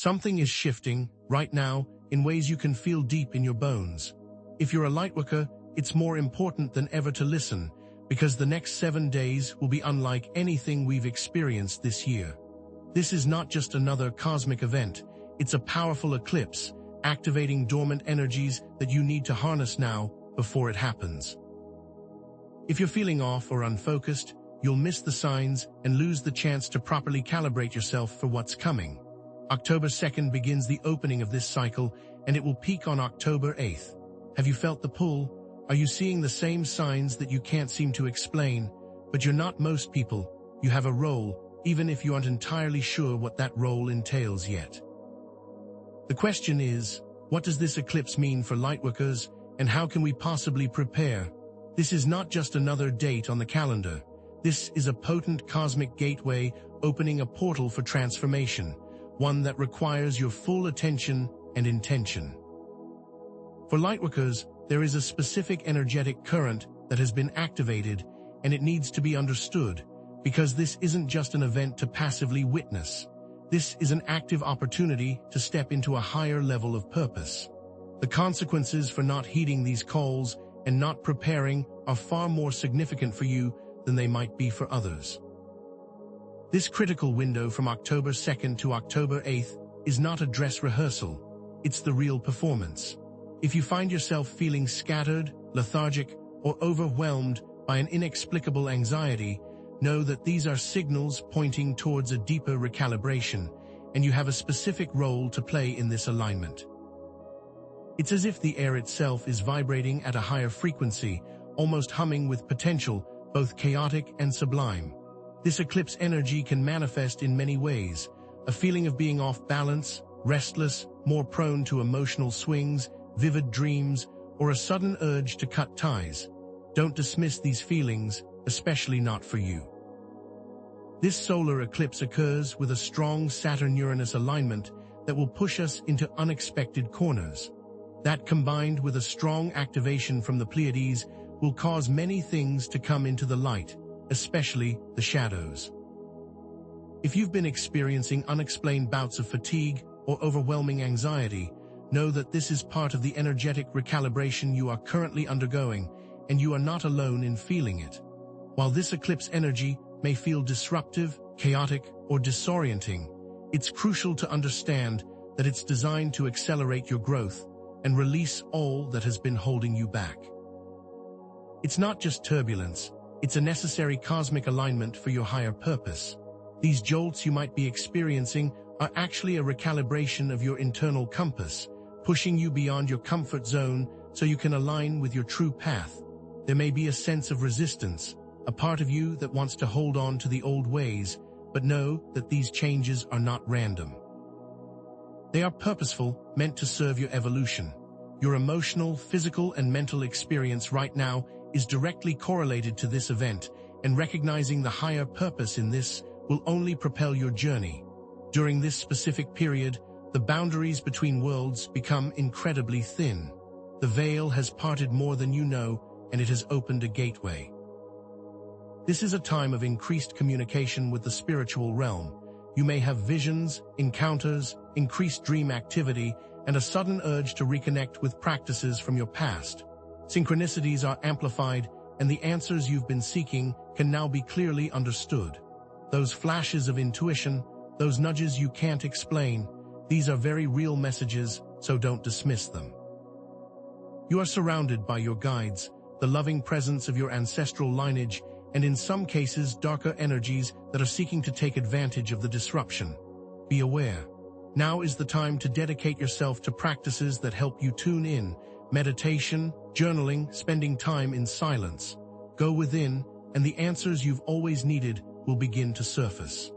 Something is shifting, right now, in ways you can feel deep in your bones. If you're a lightworker, it's more important than ever to listen, because the next 7 days will be unlike anything we've experienced this year. This is not just another cosmic event, it's a powerful eclipse, activating dormant energies that you need to harness now before it happens. If you're feeling off or unfocused, you'll miss the signs and lose the chance to properly calibrate yourself for what's coming. October 2nd begins the opening of this cycle, and it will peak on October 8th. Have you felt the pull? Are you seeing the same signs that you can't seem to explain? But you're not most people. You have a role, even if you aren't entirely sure what that role entails yet. The question is, what does this eclipse mean for lightworkers, and how can we possibly prepare? This is not just another date on the calendar. This is a potent cosmic gateway opening a portal for transformation, one that requires your full attention and intention. For lightworkers, there is a specific energetic current that has been activated, and it needs to be understood, because this isn't just an event to passively witness. This is an active opportunity to step into a higher level of purpose. The consequences for not heeding these calls and not preparing are far more significant for you than they might be for others. This critical window from October 2nd to October 8th is not a dress rehearsal, it's the real performance. If you find yourself feeling scattered, lethargic, or overwhelmed by an inexplicable anxiety, know that these are signals pointing towards a deeper recalibration, and you have a specific role to play in this alignment. It's as if the air itself is vibrating at a higher frequency, almost humming with potential, both chaotic and sublime. This eclipse energy can manifest in many ways: a feeling of being off balance, restless, more prone to emotional swings, vivid dreams, or a sudden urge to cut ties. Don't dismiss these feelings, especially not for you. This solar eclipse occurs with a strong Saturn-Uranus alignment that will push us into unexpected corners. That, combined with a strong activation from the Pleiades, will cause many things to come into the light, especially the shadows. If you've been experiencing unexplained bouts of fatigue or overwhelming anxiety, know that this is part of the energetic recalibration you are currently undergoing, and you are not alone in feeling it. While this eclipse energy may feel disruptive, chaotic, or disorienting, it's crucial to understand that it's designed to accelerate your growth and release all that has been holding you back. It's not just turbulence, it's a necessary cosmic alignment for your higher purpose. These jolts you might be experiencing are actually a recalibration of your internal compass, pushing you beyond your comfort zone so you can align with your true path. There may be a sense of resistance, a part of you that wants to hold on to the old ways, but know that these changes are not random. They are purposeful, meant to serve your evolution. Your emotional, physical, and mental experience right now is directly correlated to this event, and recognizing the higher purpose in this will only propel your journey. During this specific period, the boundaries between worlds become incredibly thin. The veil has parted more than you know, and it has opened a gateway. This is a time of increased communication with the spiritual realm. You may have visions, encounters, increased dream activity, and a sudden urge to reconnect with practices from your past. Synchronicities are amplified, and the answers you've been seeking can now be clearly understood. Those flashes of intuition, those nudges you can't explain, these are very real messages, so don't dismiss them. You are surrounded by your guides, the loving presence of your ancestral lineage, and in some cases darker energies that are seeking to take advantage of the disruption. Be aware. Now is the time to dedicate yourself to practices that help you tune in: meditation, journaling, spending time in silence. Go within, and the answers you've always needed will begin to surface.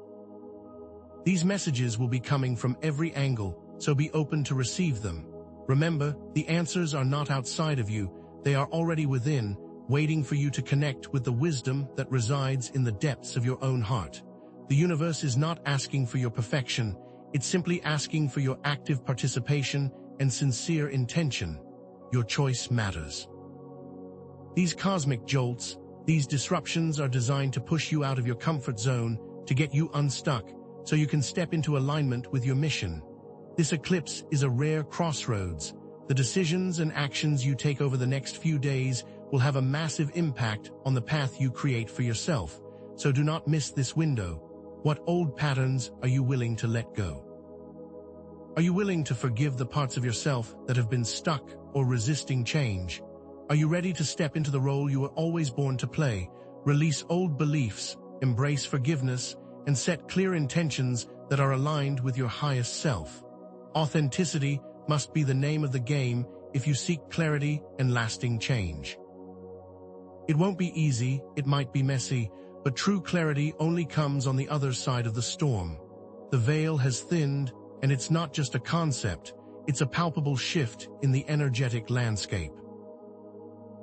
These messages will be coming from every angle, so be open to receive them. Remember, the answers are not outside of you, they are already within, waiting for you to connect with the wisdom that resides in the depths of your own heart. The universe is not asking for your perfection, it's simply asking for your active participation and sincere intention. Your choice matters. These cosmic jolts, these disruptions are designed to push you out of your comfort zone, to get you unstuck, so you can step into alignment with your mission. This eclipse is a rare crossroads. The decisions and actions you take over the next few days will have a massive impact on the path you create for yourself, so do not miss this window. What old patterns are you willing to let go? Are you willing to forgive the parts of yourself that have been stuck or resisting change? Are you ready to step into the role you were always born to play, release old beliefs, embrace forgiveness, and set clear intentions that are aligned with your highest self? Authenticity must be the name of the game if you seek clarity and lasting change. It won't be easy, it might be messy, but true clarity only comes on the other side of the storm. The veil has thinned, and it's not just a concept, it's a palpable shift in the energetic landscape.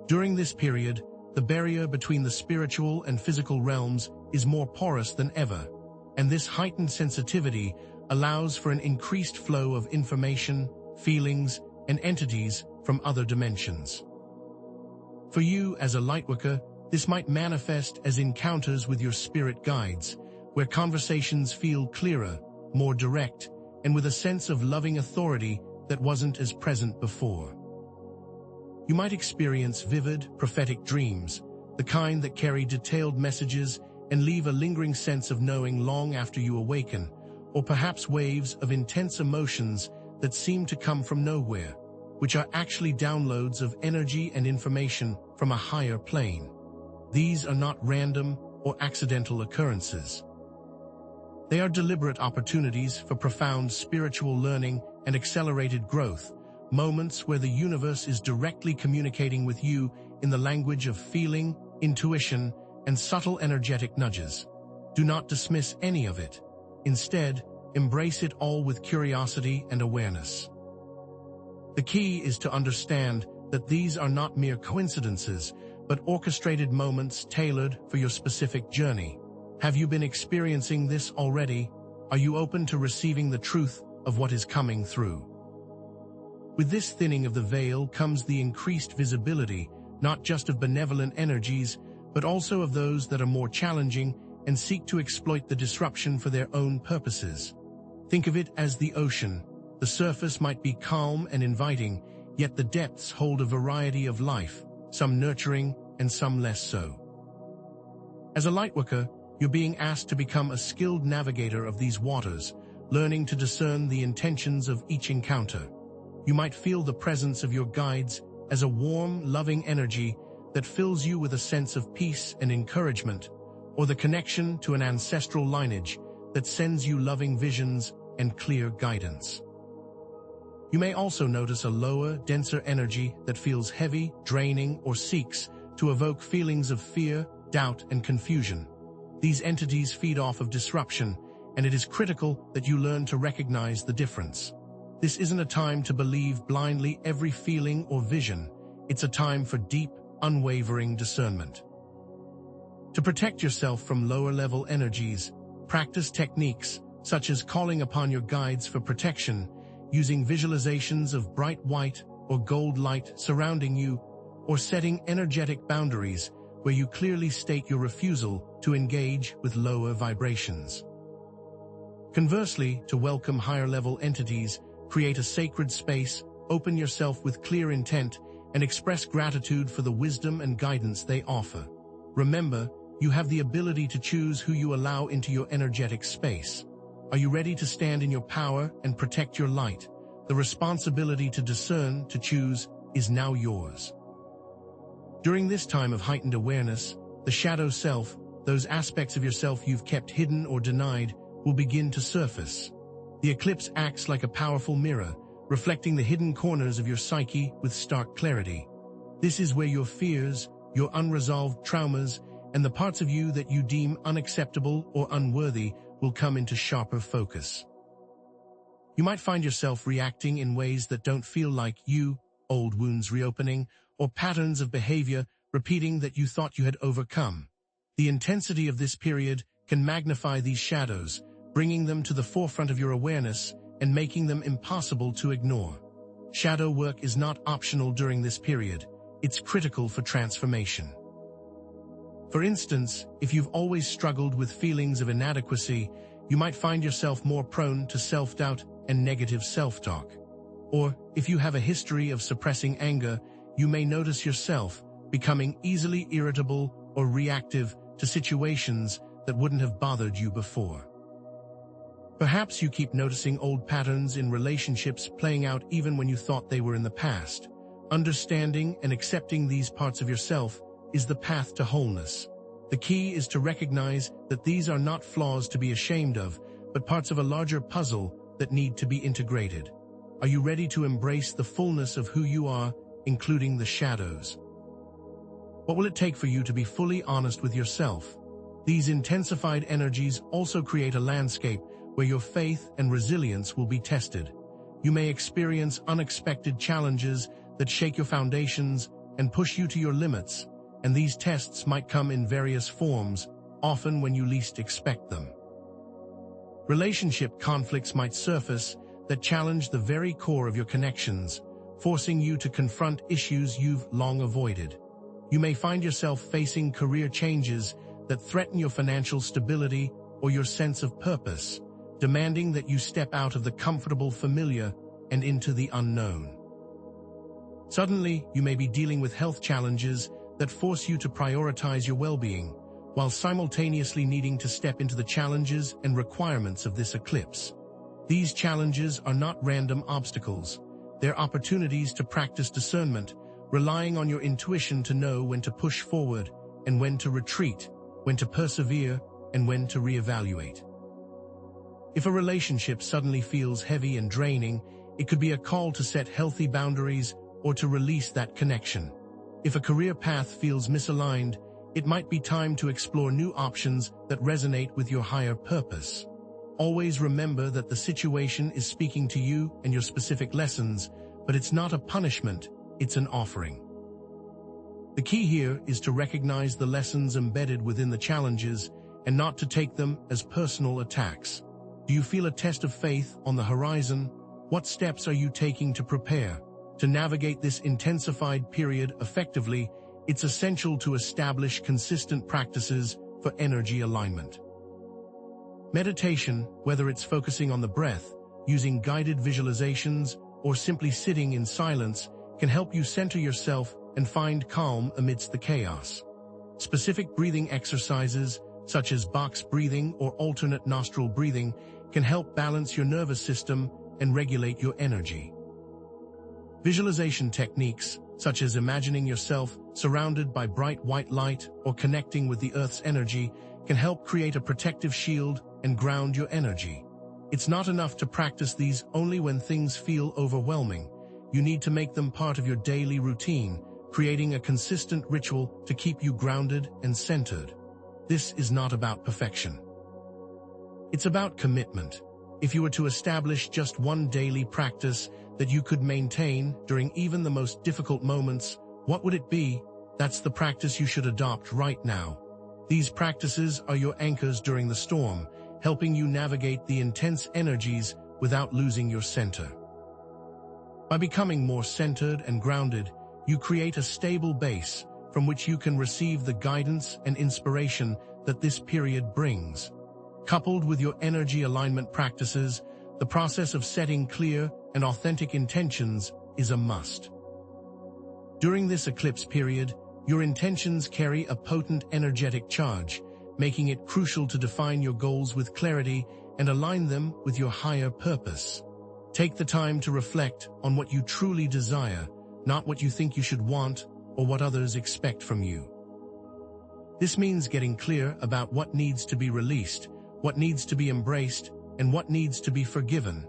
During this period, the barrier between the spiritual and physical realms is more porous than ever, and this heightened sensitivity allows for an increased flow of information, feelings, and entities from other dimensions. For you as a lightworker, this might manifest as encounters with your spirit guides, where conversations feel clearer, more direct, and with a sense of loving authority that wasn't as present before. You might experience vivid, prophetic dreams, the kind that carry detailed messages and leave a lingering sense of knowing long after you awaken, or perhaps waves of intense emotions that seem to come from nowhere, which are actually downloads of energy and information from a higher plane. These are not random or accidental occurrences. They are deliberate opportunities for profound spiritual learning and accelerated growth, moments where the universe is directly communicating with you in the language of feeling, intuition, and subtle energetic nudges. Do not dismiss any of it. Instead, embrace it all with curiosity and awareness. The key is to understand that these are not mere coincidences, but orchestrated moments tailored for your specific journey. Have you been experiencing this already? Are you open to receiving the truth of what is coming through? With this thinning of the veil comes the increased visibility, not just of benevolent energies, but also of those that are more challenging and seek to exploit the disruption for their own purposes. Think of it as the ocean. The surface might be calm and inviting, yet the depths hold a variety of life, some nurturing and some less so. As a lightworker, you're being asked to become a skilled navigator of these waters, learning to discern the intentions of each encounter. You might feel the presence of your guides as a warm, loving energy that fills you with a sense of peace and encouragement, or the connection to an ancestral lineage that sends you loving visions and clear guidance. You may also notice a lower, denser energy that feels heavy, draining, or seeks to evoke feelings of fear, doubt, and confusion. These entities feed off of disruption, and it is critical that you learn to recognize the difference. This isn't a time to believe blindly every feeling or vision. It's a time for deep, unwavering discernment. To protect yourself from lower-level energies, practice techniques such as calling upon your guides for protection, using visualizations of bright white or gold light surrounding you, or setting energetic boundaries where you clearly state your refusal to engage with lower vibrations. Conversely, to welcome higher-level entities, create a sacred space, open yourself with clear intent, and express gratitude for the wisdom and guidance they offer. Remember, you have the ability to choose who you allow into your energetic space. Are you ready to stand in your power and protect your light? The responsibility to discern, to choose, is now yours. During this time of heightened awareness, the shadow self, those aspects of yourself you've kept hidden or denied, will begin to surface. The eclipse acts like a powerful mirror, reflecting the hidden corners of your psyche with stark clarity. This is where your fears, your unresolved traumas, and the parts of you that you deem unacceptable or unworthy will come into sharper focus. You might find yourself reacting in ways that don't feel like you, old wounds reopening, or patterns of behavior repeating that you thought you had overcome. The intensity of this period can magnify these shadows, bringing them to the forefront of your awareness and making them impossible to ignore. Shadow work is not optional during this period. It's critical for transformation. For instance, if you've always struggled with feelings of inadequacy, you might find yourself more prone to self-doubt and negative self-talk. Or, if you have a history of suppressing anger, you may notice yourself becoming easily irritable or reactive to situations that wouldn't have bothered you before. Perhaps you keep noticing old patterns in relationships playing out even when you thought they were in the past. Understanding and accepting these parts of yourself is the path to wholeness. The key is to recognize that these are not flaws to be ashamed of, but parts of a larger puzzle that need to be integrated. Are you ready to embrace the fullness of who you are, including the shadows? What will it take for you to be fully honest with yourself? These intensified energies also create a landscape where your faith and resilience will be tested. You may experience unexpected challenges that shake your foundations and push you to your limits, and these tests might come in various forms, often when you least expect them. Relationship conflicts might surface that challenge the very core of your connections, forcing you to confront issues you've long avoided. You may find yourself facing career changes that threaten your financial stability or your sense of purpose, demanding that you step out of the comfortable familiar and into the unknown. Suddenly, you may be dealing with health challenges that force you to prioritize your well-being, while simultaneously needing to step into the challenges and requirements of this eclipse. These challenges are not random obstacles. They're opportunities to practice discernment, relying on your intuition to know when to push forward and when to retreat, when to persevere and when to reevaluate. If a relationship suddenly feels heavy and draining, it could be a call to set healthy boundaries or to release that connection. If a career path feels misaligned, it might be time to explore new options that resonate with your higher purpose. Always remember that the situation is speaking to you and your specific lessons, but it's not a punishment, it's an offering. The key here is to recognize the lessons embedded within the challenges and not to take them as personal attacks. Do you feel a test of faith on the horizon? What steps are you taking to prepare? To navigate this intensified period effectively, it's essential to establish consistent practices for energy alignment. Meditation, whether it's focusing on the breath, using guided visualizations, or simply sitting in silence, can help you center yourself and find calm amidst the chaos. Specific breathing exercises, such as box breathing or alternate nostril breathing, can help balance your nervous system and regulate your energy. Visualization techniques, such as imagining yourself surrounded by bright white light or connecting with the Earth's energy, can help create a protective shield and ground your energy. It's not enough to practice these only when things feel overwhelming. You need to make them part of your daily routine, creating a consistent ritual to keep you grounded and centered. This is not about perfection. It's about commitment. If you were to establish just one daily practice that you could maintain during even the most difficult moments, what would it be? That's the practice you should adopt right now. These practices are your anchors during the storm, helping you navigate the intense energies without losing your center. By becoming more centered and grounded, you create a stable base from which you can receive the guidance and inspiration that this period brings. Coupled with your energy alignment practices, the process of setting clear and authentic intentions is a must. During this eclipse period, your intentions carry a potent energetic charge, making it crucial to define your goals with clarity and align them with your higher purpose. Take the time to reflect on what you truly desire, not what you think you should want or what others expect from you. This means getting clear about what needs to be released, what needs to be embraced, and what needs to be forgiven.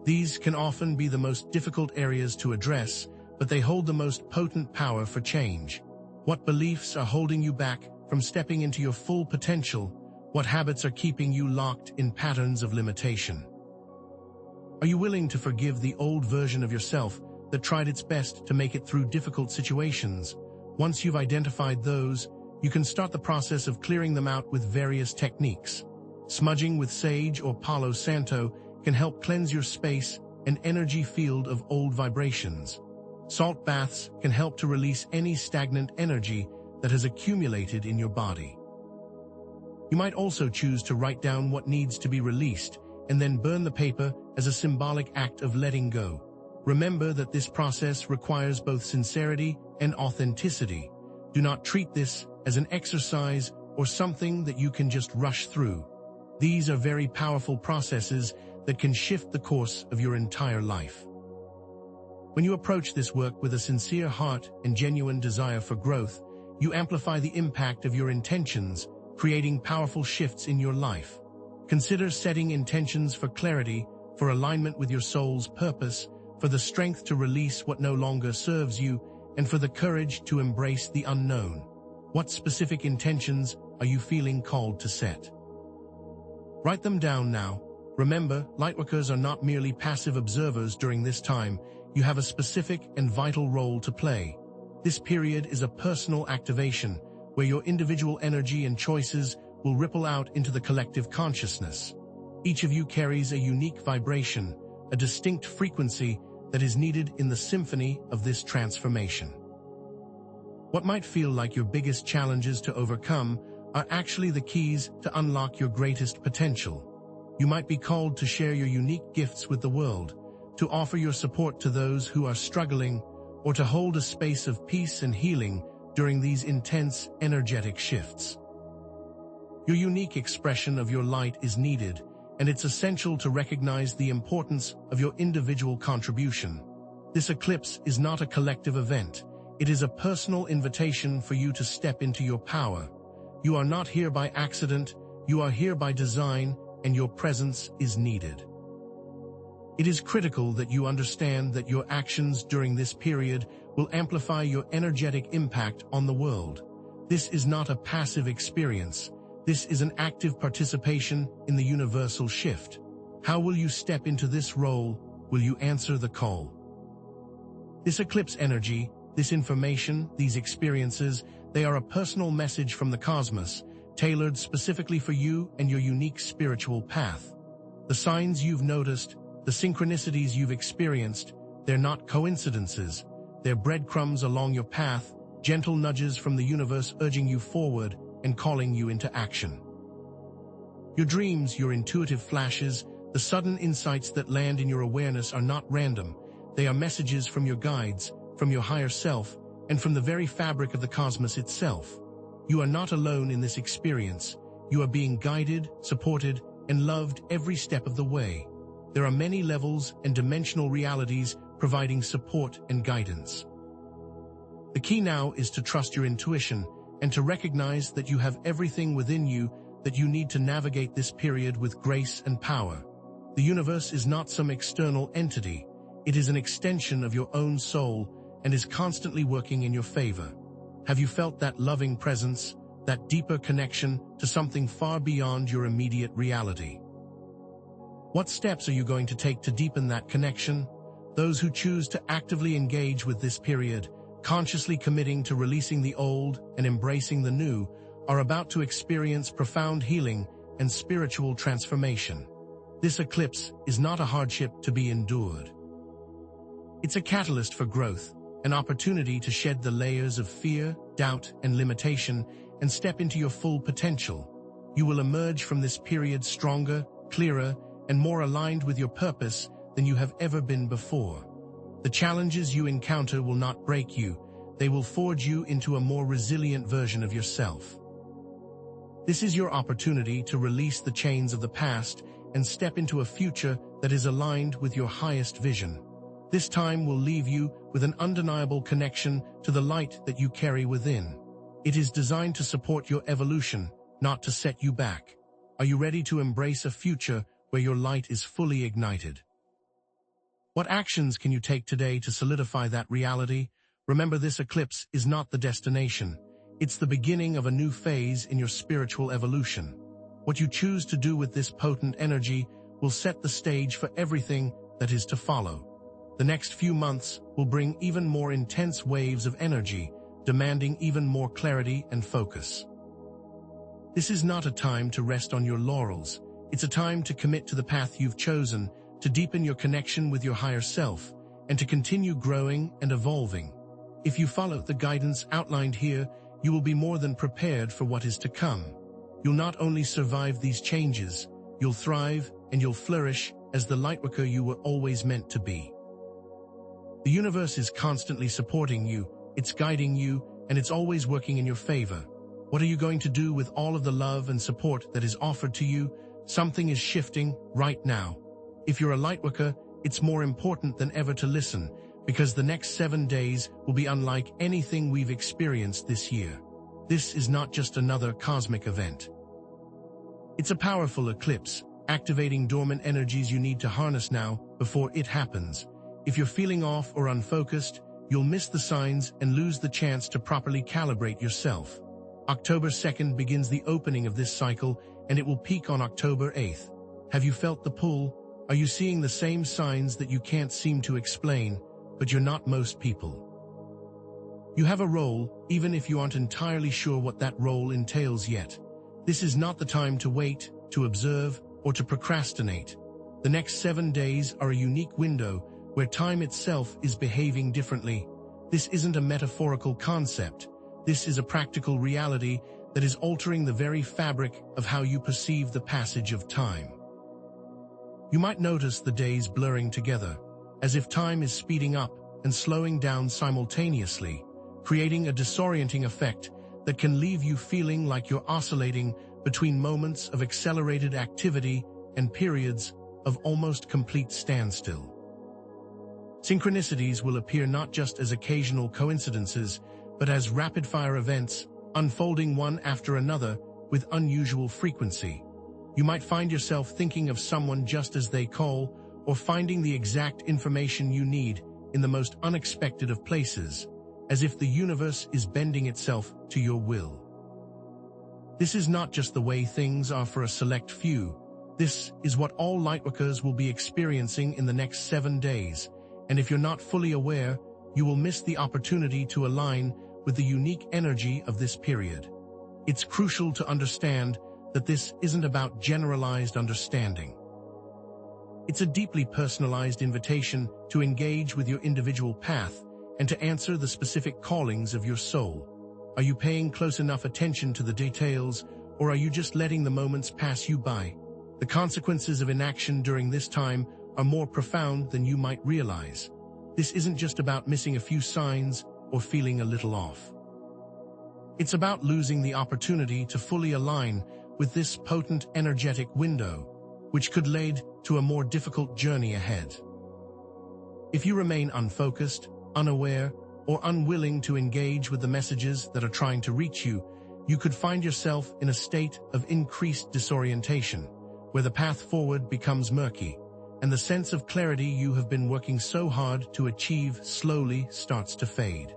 These can often be the most difficult areas to address, but they hold the most potent power for change. What beliefs are holding you back from stepping into your full potential? What habits are keeping you locked in patterns of limitation? Are you willing to forgive the old version of yourself that tried its best to make it through difficult situations? Once you've identified those, you can start the process of clearing them out with various techniques. Smudging with sage or Palo Santo can help cleanse your space and energy field of old vibrations. Salt baths can help to release any stagnant energy that has accumulated in your body. You might also choose to write down what needs to be released and then burn the paper as a symbolic act of letting go. Remember that this process requires both sincerity and authenticity. Do not treat this as an exercise or something that you can just rush through. These are very powerful processes that can shift the course of your entire life. When you approach this work with a sincere heart and genuine desire for growth, you amplify the impact of your intentions, creating powerful shifts in your life. Consider setting intentions for clarity, for alignment with your soul's purpose, for the strength to release what no longer serves you, and for the courage to embrace the unknown. What specific intentions are you feeling called to set? Write them down now. Remember, lightworkers are not merely passive observers during this time. You have a specific and vital role to play. This period is a personal activation, where your individual energy and choices will ripple out into the collective consciousness. Each of you carries a unique vibration, a distinct frequency that is needed in the symphony of this transformation. What might feel like your biggest challenges to overcome are actually the keys to unlock your greatest potential. You might be called to share your unique gifts with the world, to offer your support to those who are struggling, or to hold a space of peace and healing during these intense, energetic shifts. Your unique expression of your light is needed, and it's essential to recognize the importance of your individual contribution. This eclipse is not a collective event. It is a personal invitation for you to step into your power. You are not here by accident, you are here by design, and your presence is needed. It is critical that you understand that your actions during this period will amplify your energetic impact on the world. This is not a passive experience. This is an active participation in the universal shift. How will you step into this role? Will you answer the call? This eclipse energy, this information, these experiences, they are a personal message from the cosmos, tailored specifically for you and your unique spiritual path. The signs you've noticed, the synchronicities you've experienced, they're not coincidences. They're breadcrumbs along your path, gentle nudges from the universe urging you forward and calling you into action. Your dreams, your intuitive flashes, the sudden insights that land in your awareness are not random. They are messages from your guides, from your higher self, and from the very fabric of the cosmos itself. You are not alone in this experience. You are being guided, supported, and loved every step of the way. There are many levels and dimensional realities providing support and guidance. The key now is to trust your intuition and to recognize that you have everything within you that you need to navigate this period with grace and power. The universe is not some external entity. It is an extension of your own soul and is constantly working in your favor. Have you felt that loving presence, that deeper connection to something far beyond your immediate reality? What steps are you going to take to deepen that connection? Those who choose to actively engage with this period, consciously committing to releasing the old and embracing the new, are about to experience profound healing and spiritual transformation. This eclipse is not a hardship to be endured. It's a catalyst for growth, an opportunity to shed the layers of fear, doubt, and limitation and step into your full potential. You will emerge from this period stronger, clearer, and more aligned with your purpose than you have ever been before. The challenges you encounter will not break you. They will forge you into a more resilient version of yourself. This is your opportunity to release the chains of the past and step into a future that is aligned with your highest vision. This time will leave you with an undeniable connection to the light that you carry within. It is designed to support your evolution, not to set you back. Are you ready to embrace a future where your light is fully ignited? What actions can you take today to solidify that reality? Remember, this eclipse is not the destination. It's the beginning of a new phase in your spiritual evolution. What you choose to do with this potent energy will set the stage for everything that is to follow. The next few months will bring even more intense waves of energy, demanding even more clarity and focus. This is not a time to rest on your laurels. It's a time to commit to the path you've chosen, to deepen your connection with your higher self, and to continue growing and evolving. If you follow the guidance outlined here, you will be more than prepared for what is to come. You'll not only survive these changes, you'll thrive and you'll flourish as the lightworker you were always meant to be. The universe is constantly supporting you, it's guiding you, and it's always working in your favor. What are you going to do with all of the love and support that is offered to you? Something is shifting right now. If you're a lightworker, it's more important than ever to listen, because the next 7 days will be unlike anything we've experienced this year. This is not just another cosmic event. It's a powerful eclipse, activating dormant energies you need to harness now before it happens. If you're feeling off or unfocused, you'll miss the signs and lose the chance to properly calibrate yourself. October 2nd begins the opening of this cycle, and it will peak on October 8th. Have you felt the pull? Are you seeing the same signs that you can't seem to explain, but you're not most people? You have a role, even if you aren't entirely sure what that role entails yet. This is not the time to wait, to observe, or to procrastinate. The next 7 days are a unique window where time itself is behaving differently. This isn't a metaphorical concept. This is a practical reality that is altering the very fabric of how you perceive the passage of time. You might notice the days blurring together, as if time is speeding up and slowing down simultaneously, creating a disorienting effect that can leave you feeling like you're oscillating between moments of accelerated activity and periods of almost complete standstill. Synchronicities will appear not just as occasional coincidences, but as rapid-fire events, unfolding one after another with unusual frequency. You might find yourself thinking of someone just as they call, or finding the exact information you need in the most unexpected of places, as if the universe is bending itself to your will. This is not just the way things are for a select few. This is what all lightworkers will be experiencing in the next 7 days, and if you're not fully aware, you will miss the opportunity to align with the unique energy of this period. It's crucial to understand that this isn't about generalized understanding. It's a deeply personalized invitation to engage with your individual path and to answer the specific callings of your soul. Are you paying close enough attention to the details, or are you just letting the moments pass you by? The consequences of inaction during this time are more profound than you might realize. This isn't just about missing a few signs or feeling a little off. It's about losing the opportunity to fully align with this potent energetic window, which could lead to a more difficult journey ahead. If you remain unfocused, unaware, or unwilling to engage with the messages that are trying to reach you, you could find yourself in a state of increased disorientation, where the path forward becomes murky, and the sense of clarity you have been working so hard to achieve slowly starts to fade.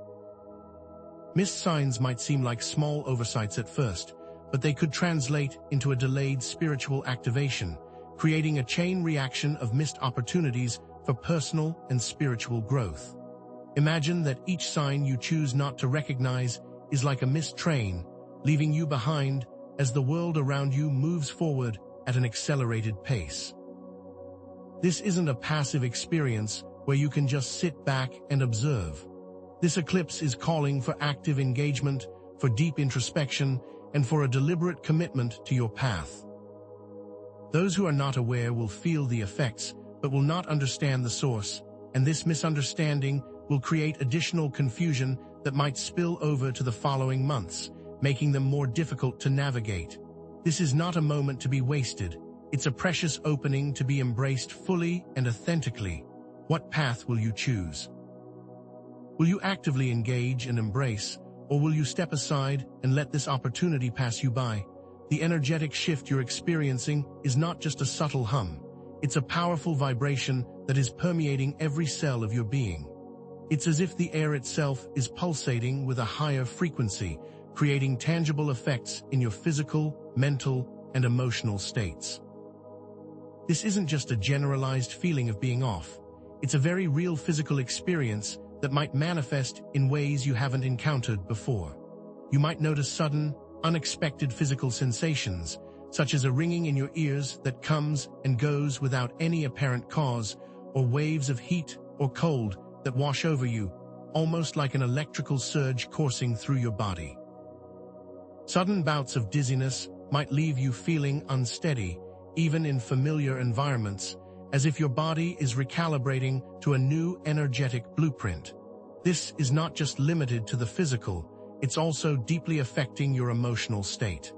Missed signs might seem like small oversights at first, but they could translate into a delayed spiritual activation, creating a chain reaction of missed opportunities for personal and spiritual growth. Imagine that each sign you choose not to recognize is like a missed train, leaving you behind as the world around you moves forward at an accelerated pace. This isn't a passive experience where you can just sit back and observe. This eclipse is calling for active engagement, for deep introspection, and for a deliberate commitment to your path. Those who are not aware will feel the effects, but will not understand the source, and this misunderstanding will create additional confusion that might spill over to the following months, making them more difficult to navigate. This is not a moment to be wasted. It's a precious opening to be embraced fully and authentically. What path will you choose? Will you actively engage and embrace, or will you step aside and let this opportunity pass you by? The energetic shift you're experiencing is not just a subtle hum. It's a powerful vibration that is permeating every cell of your being. It's as if the air itself is pulsating with a higher frequency, creating tangible effects in your physical, mental, and emotional states. This isn't just a generalized feeling of being off. It's a very real physical experience that might manifest in ways you haven't encountered before. You might notice sudden, unexpected physical sensations, such as a ringing in your ears that comes and goes without any apparent cause, or waves of heat or cold that wash over you, almost like an electrical surge coursing through your body. Sudden bouts of dizziness might leave you feeling unsteady, even in familiar environments, as if your body is recalibrating to a new energetic blueprint. This is not just limited to the physical, it's also deeply affecting your emotional state.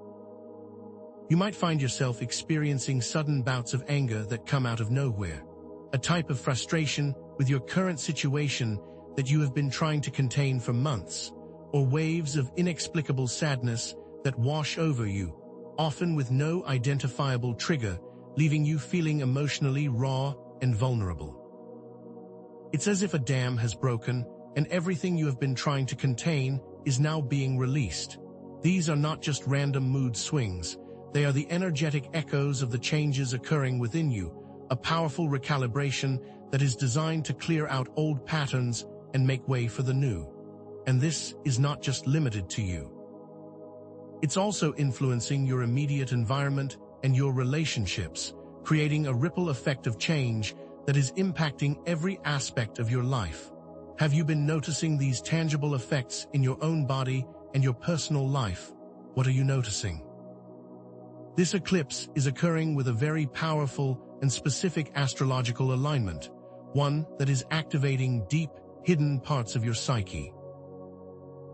You might find yourself experiencing sudden bouts of anger that come out of nowhere, a type of frustration with your current situation that you have been trying to contain for months, or waves of inexplicable sadness that wash over you, often with no identifiable trigger, leaving you feeling emotionally raw and vulnerable. It's as if a dam has broken, and everything you have been trying to contain is now being released. These are not just random mood swings, they are the energetic echoes of the changes occurring within you, a powerful recalibration that is designed to clear out old patterns and make way for the new. And this is not just limited to you. It's also influencing your immediate environment and your relationships, creating a ripple effect of change that is impacting every aspect of your life. Have you been noticing these tangible effects in your own body and your personal life? What are you noticing? This eclipse is occurring with a very powerful and specific astrological alignment, one that is activating deep, hidden parts of your psyche.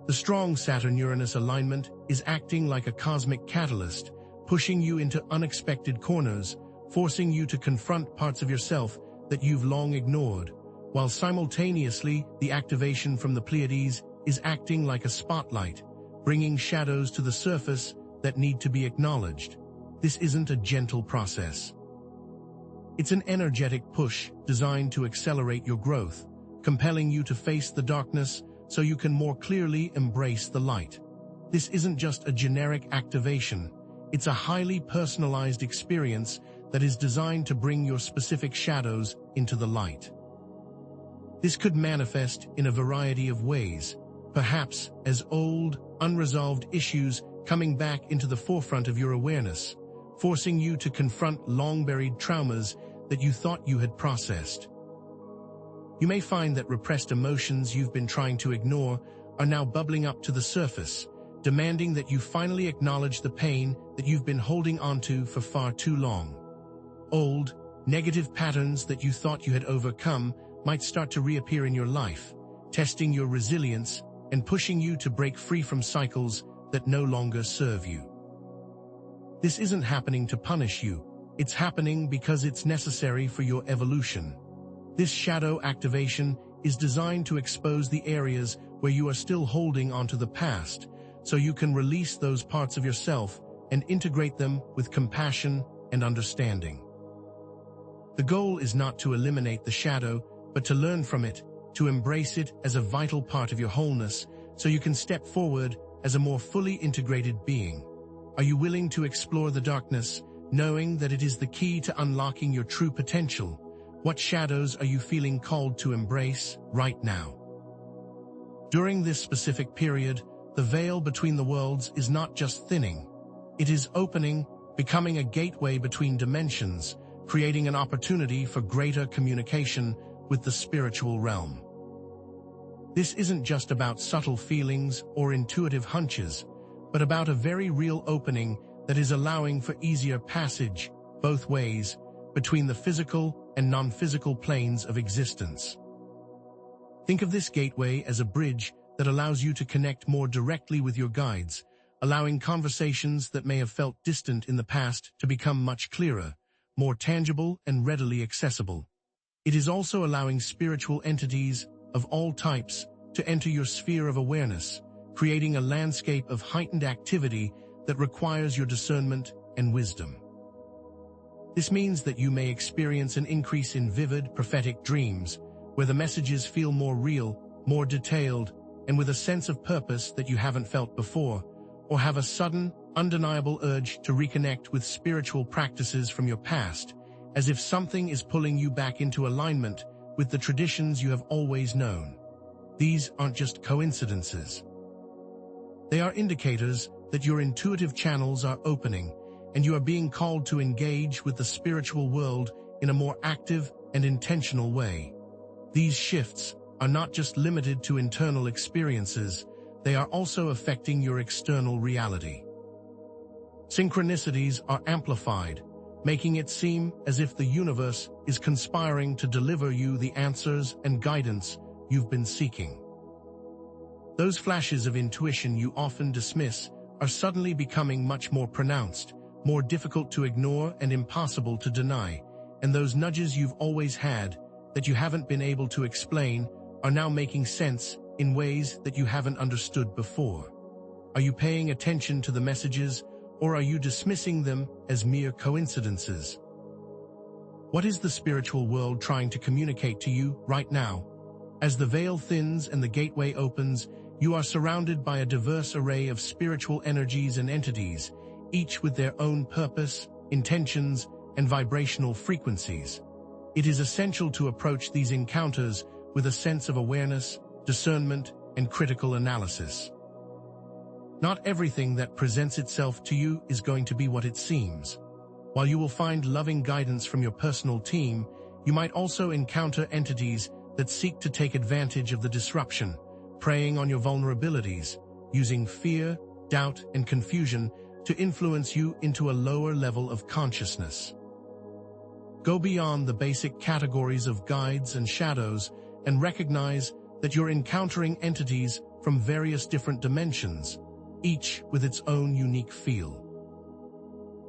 The strong Saturn-Uranus alignment is acting like a cosmic catalyst, pushing you into unexpected corners, forcing you to confront parts of yourself that you've long ignored, while simultaneously the activation from the Pleiades is acting like a spotlight, bringing shadows to the surface that need to be acknowledged. This isn't a gentle process. It's an energetic push designed to accelerate your growth, compelling you to face the darkness so you can more clearly embrace the light. This isn't just a generic activation, it's a highly personalized experience that is designed to bring your specific shadows into the light. This could manifest in a variety of ways, perhaps as old, unresolved issues coming back into the forefront of your awareness, forcing you to confront long-buried traumas that you thought you had processed. You may find that repressed emotions you've been trying to ignore are now bubbling up to the surface, demanding that you finally acknowledge the pain that you've been holding onto for far too long. Old, negative patterns that you thought you had overcome might start to reappear in your life, testing your resilience and pushing you to break free from cycles that no longer serve you. This isn't happening to punish you, it's happening because it's necessary for your evolution. This shadow activation is designed to expose the areas where you are still holding onto the past, so you can release those parts of yourself and integrate them with compassion and understanding. The goal is not to eliminate the shadow, but to learn from it, to embrace it as a vital part of your wholeness, so you can step forward as a more fully integrated being. Are you willing to explore the darkness, knowing that it is the key to unlocking your true potential? What shadows are you feeling called to embrace right now? During this specific period, the veil between the worlds is not just thinning. It is opening, becoming a gateway between dimensions, creating an opportunity for greater communication with the spiritual realm. This isn't just about subtle feelings or intuitive hunches, but about a very real opening that is allowing for easier passage, both ways, between the physical and non-physical planes of existence. Think of this gateway as a bridge that allows you to connect more directly with your guides, allowing conversations that may have felt distant in the past to become much clearer, more tangible and readily accessible. It is also allowing spiritual entities of all types to enter your sphere of awareness, creating a landscape of heightened activity that requires your discernment and wisdom. This means that you may experience an increase in vivid, prophetic dreams, where the messages feel more real, more detailed, and with a sense of purpose that you haven't felt before, or have a sudden, undeniable urge to reconnect with spiritual practices from your past, as if something is pulling you back into alignment with the traditions you have always known. These aren't just coincidences. They are indicators that your intuitive channels are opening, and you are being called to engage with the spiritual world in a more active and intentional way. These shifts are not just limited to internal experiences, they are also affecting your external reality. Synchronicities are amplified, making it seem as if the universe is conspiring to deliver you the answers and guidance you've been seeking. Those flashes of intuition you often dismiss are suddenly becoming much more pronounced, more difficult to ignore and impossible to deny, and those nudges you've always had, that you haven't been able to explain, are now making sense in ways that you haven't understood before. Are you paying attention to the messages, or are you dismissing them as mere coincidences? What is the spiritual world trying to communicate to you right now? As the veil thins and the gateway opens, you are surrounded by a diverse array of spiritual energies and entities, each with their own purpose, intentions, and vibrational frequencies. It is essential to approach these encounters with a sense of awareness, discernment, and critical analysis. Not everything that presents itself to you is going to be what it seems. While you will find loving guidance from your personal team, you might also encounter entities that seek to take advantage of the disruption, preying on your vulnerabilities, using fear, doubt, and confusion to influence you into a lower level of consciousness. Go beyond the basic categories of guides and shadows and recognize that you're encountering entities from various different dimensions, each with its own unique feel.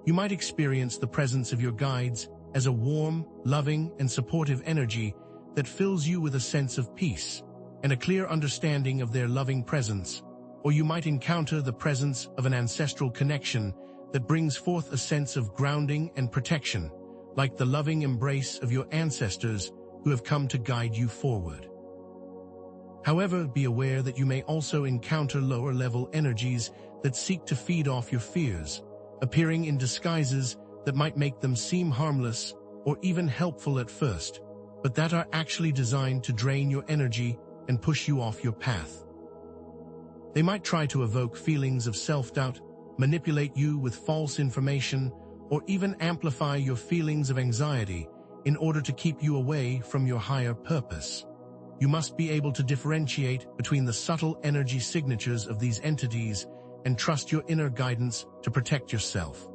You might experience the presence of your guides as a warm, loving, and supportive energy that fills you with a sense of peace and a clear understanding of their loving presence, or you might encounter the presence of an ancestral connection that brings forth a sense of grounding and protection, like the loving embrace of your ancestors who have come to guide you forward. However, be aware that you may also encounter lower-level energies that seek to feed off your fears, appearing in disguises that might make them seem harmless or even helpful at first, but that are actually designed to drain your energy and push you off your path. They might try to evoke feelings of self-doubt, manipulate you with false information, or even amplify your feelings of anxiety in order to keep you away from your higher purpose. You must be able to differentiate between the subtle energy signatures of these entities and trust your inner guidance to protect yourself.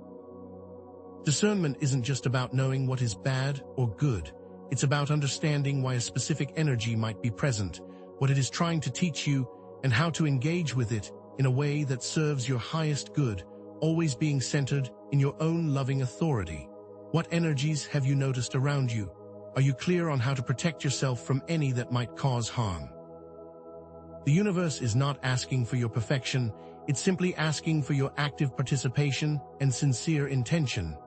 Discernment isn't just about knowing what is bad or good. It's about understanding why a specific energy might be present, what it is trying to teach you, and how to engage with it in a way that serves your highest good, always being centered in your own loving authority. What energies have you noticed around you? Are you clear on how to protect yourself from any that might cause harm? The universe is not asking for your perfection, it's simply asking for your active participation and sincere intention.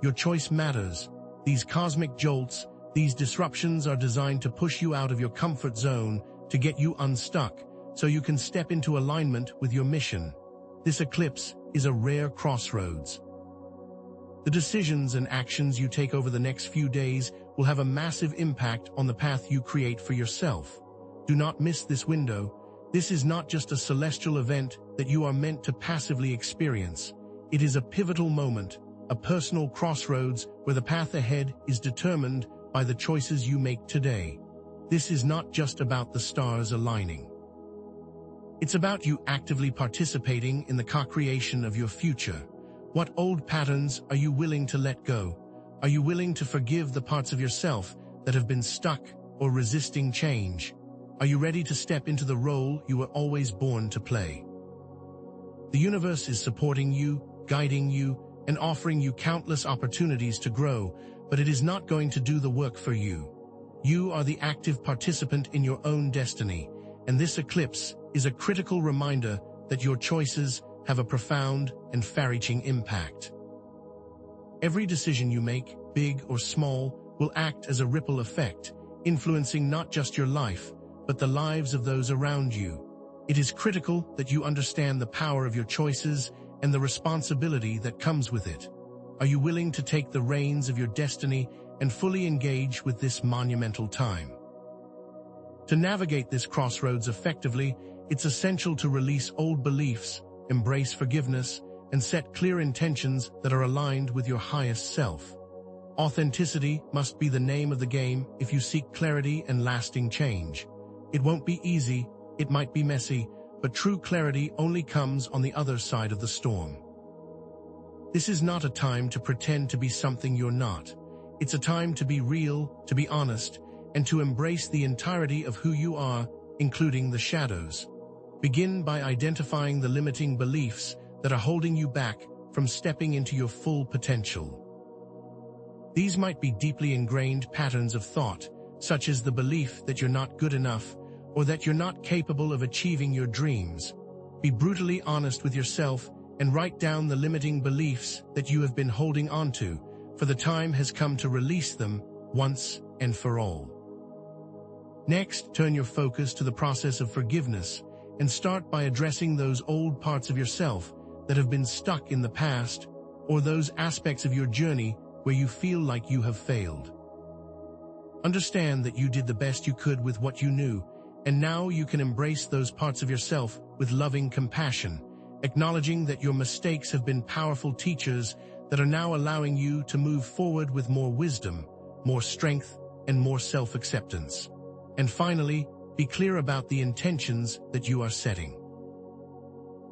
Your choice matters. These cosmic jolts, these disruptions are designed to push you out of your comfort zone, to get you unstuck, so you can step into alignment with your mission. This eclipse is a rare crossroads. The decisions and actions you take over the next few days will have a massive impact on the path you create for yourself. Do not miss this window. This is not just a celestial event that you are meant to passively experience. It is a pivotal moment, a personal crossroads where the path ahead is determined by the choices you make today. This is not just about the stars aligning. It's about you actively participating in the co-creation of your future. What old patterns are you willing to let go? Are you willing to forgive the parts of yourself that have been stuck or resisting change? Are you ready to step into the role you were always born to play? The universe is supporting you, guiding you, and offering you countless opportunities to grow, but it is not going to do the work for you. You are the active participant in your own destiny, and this eclipse is a critical reminder that your choices have a profound and far-reaching impact. Every decision you make, big or small, will act as a ripple effect, influencing not just your life, but the lives of those around you. It is critical that you understand the power of your choices and the responsibility that comes with it. Are you willing to take the reins of your destiny and fully engage with this monumental time? To navigate this crossroads effectively, it's essential to release old beliefs, embrace forgiveness, and set clear intentions that are aligned with your highest self. Authenticity must be the name of the game if you seek clarity and lasting change. It won't be easy, it might be messy, but true clarity only comes on the other side of the storm. This is not a time to pretend to be something you're not. It's a time to be real, to be honest, and to embrace the entirety of who you are, including the shadows. Begin by identifying the limiting beliefs that are holding you back from stepping into your full potential. These might be deeply ingrained patterns of thought, such as the belief that you're not good enough or that you're not capable of achieving your dreams. Be brutally honest with yourself and write down the limiting beliefs that you have been holding onto, for the time has come to release them once and for all. Next, turn your focus to the process of forgiveness and start by addressing those old parts of yourself that have been stuck in the past, or those aspects of your journey where you feel like you have failed. Understand that you did the best you could with what you knew, and now you can embrace those parts of yourself with loving compassion, acknowledging that your mistakes have been powerful teachers that are now allowing you to move forward with more wisdom, more strength, and more self-acceptance. And finally, be clear about the intentions that you are setting.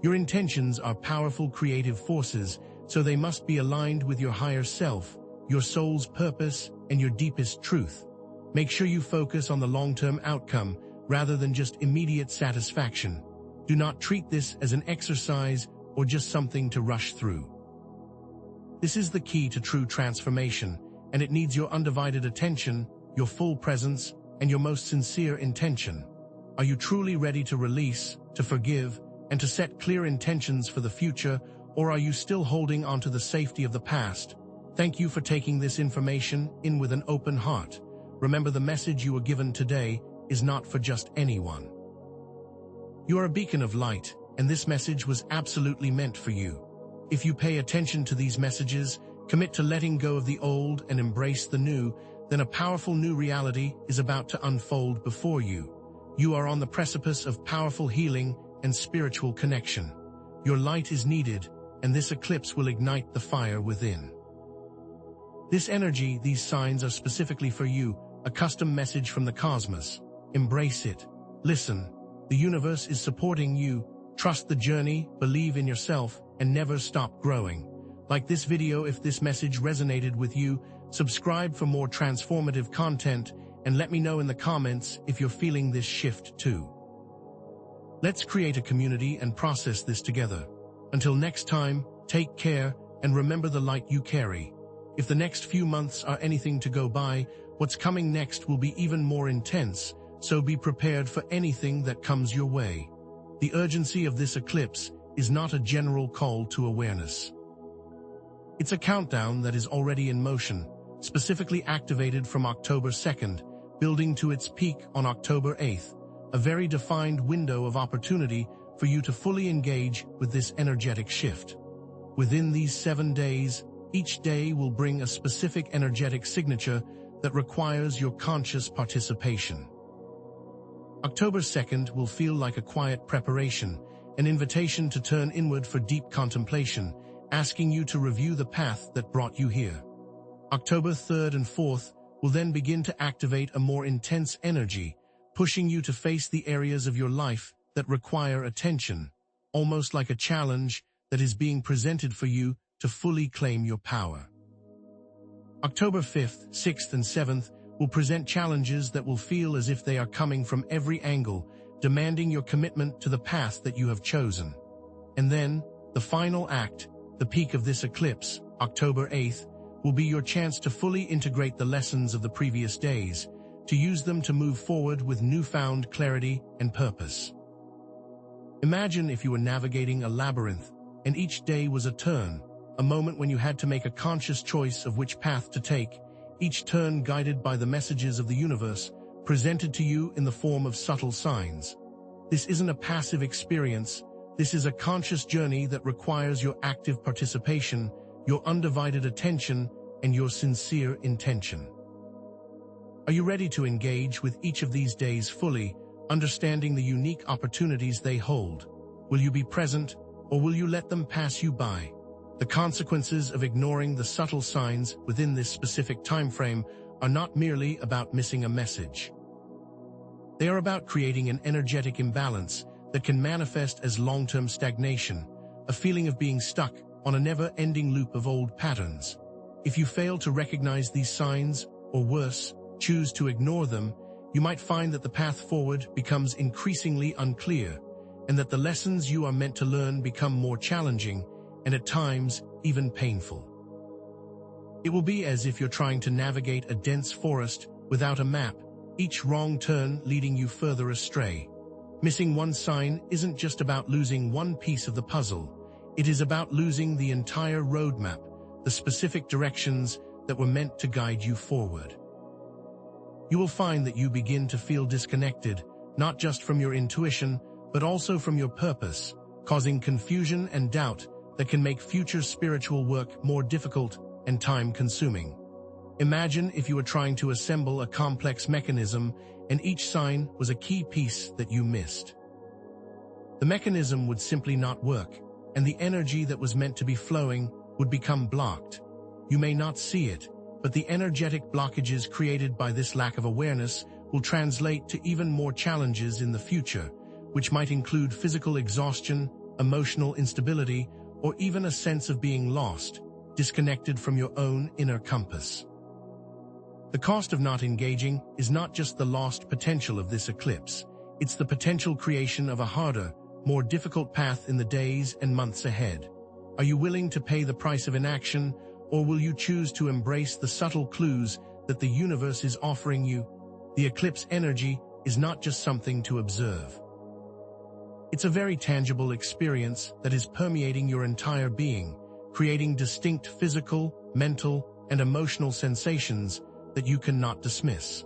Your intentions are powerful creative forces, so they must be aligned with your higher self, your soul's purpose, and your deepest truth. Make sure you focus on the long-term outcome rather than just immediate satisfaction. Do not treat this as an exercise or just something to rush through. This is the key to true transformation, and it needs your undivided attention, your full presence, and your most sincere intention. Are you truly ready to release, to forgive, and to set clear intentions for the future, or are you still holding onto the safety of the past? Thank you for taking this information in with an open heart. Remember, the message you were given today is not for just anyone. You are a beacon of light, and this message was absolutely meant for you. If you pay attention to these messages, commit to letting go of the old and embrace the new, then a powerful new reality is about to unfold before you. You are on the precipice of powerful healing and spiritual connection. Your light is needed, and this eclipse will ignite the fire within. This energy, these signs are specifically for you, a custom message from the cosmos. Embrace it. Listen. The universe is supporting you. Trust the journey, believe in yourself, and never stop growing. Like this video if this message resonated with you, subscribe for more transformative content, and let me know in the comments if you're feeling this shift too. Let's create a community and process this together. Until next time, take care and remember the light you carry. If the next few months are anything to go by, what's coming next will be even more intense, so be prepared for anything that comes your way. The urgency of this eclipse is not a general call to awareness. It's a countdown that is already in motion, specifically activated from October 2nd, building to its peak on October 8th, a very defined window of opportunity for you to fully engage with this energetic shift. Within these 7 days, each day will bring a specific energetic signature that requires your conscious participation. October 2nd will feel like a quiet preparation, an invitation to turn inward for deep contemplation, asking you to review the path that brought you here. October 3rd and 4th will then begin to activate a more intense energy, pushing you to face the areas of your life that require attention, almost like a challenge that is being presented for you to fully claim your power. October 5th, 6th, and 7th will present challenges that will feel as if they are coming from every angle, demanding your commitment to the path that you have chosen. And then, the final act, the peak of this eclipse, October 8th, will be your chance to fully integrate the lessons of the previous days, to use them to move forward with newfound clarity and purpose. Imagine if you were navigating a labyrinth, and each day was a turn, a moment when you had to make a conscious choice of which path to take, each turn guided by the messages of the universe, presented to you in the form of subtle signs. This isn't a passive experience. This is a conscious journey that requires your active participation, your undivided attention, and your sincere intention. Are you ready to engage with each of these days fully, understanding the unique opportunities they hold? Will you be present, or will you let them pass you by? The consequences of ignoring the subtle signs within this specific time frame are not merely about missing a message. They are about creating an energetic imbalance that can manifest as long-term stagnation, a feeling of being stuck, on a never-ending loop of old patterns. If you fail to recognize these signs, or worse, choose to ignore them, you might find that the path forward becomes increasingly unclear, and that the lessons you are meant to learn become more challenging, and at times, even painful. It will be as if you're trying to navigate a dense forest without a map, each wrong turn leading you further astray. Missing one sign isn't just about losing one piece of the puzzle. It is about losing the entire roadmap, the specific directions that were meant to guide you forward. You will find that you begin to feel disconnected, not just from your intuition, but also from your purpose, causing confusion and doubt that can make future spiritual work more difficult and time-consuming. Imagine if you were trying to assemble a complex mechanism and each sign was a key piece that you missed. The mechanism would simply not work, and the energy that was meant to be flowing would become blocked. You may not see it, but the energetic blockages created by this lack of awareness will translate to even more challenges in the future, which might include physical exhaustion, emotional instability, or even a sense of being lost, disconnected from your own inner compass. The cost of not engaging is not just the lost potential of this eclipse, it's the potential creation of a harder, more difficult path in the days and months ahead. Are you willing to pay the price of inaction, or will you choose to embrace the subtle clues that the universe is offering you? The eclipse energy is not just something to observe. It's a very tangible experience that is permeating your entire being, creating distinct physical, mental, and emotional sensations that you cannot dismiss.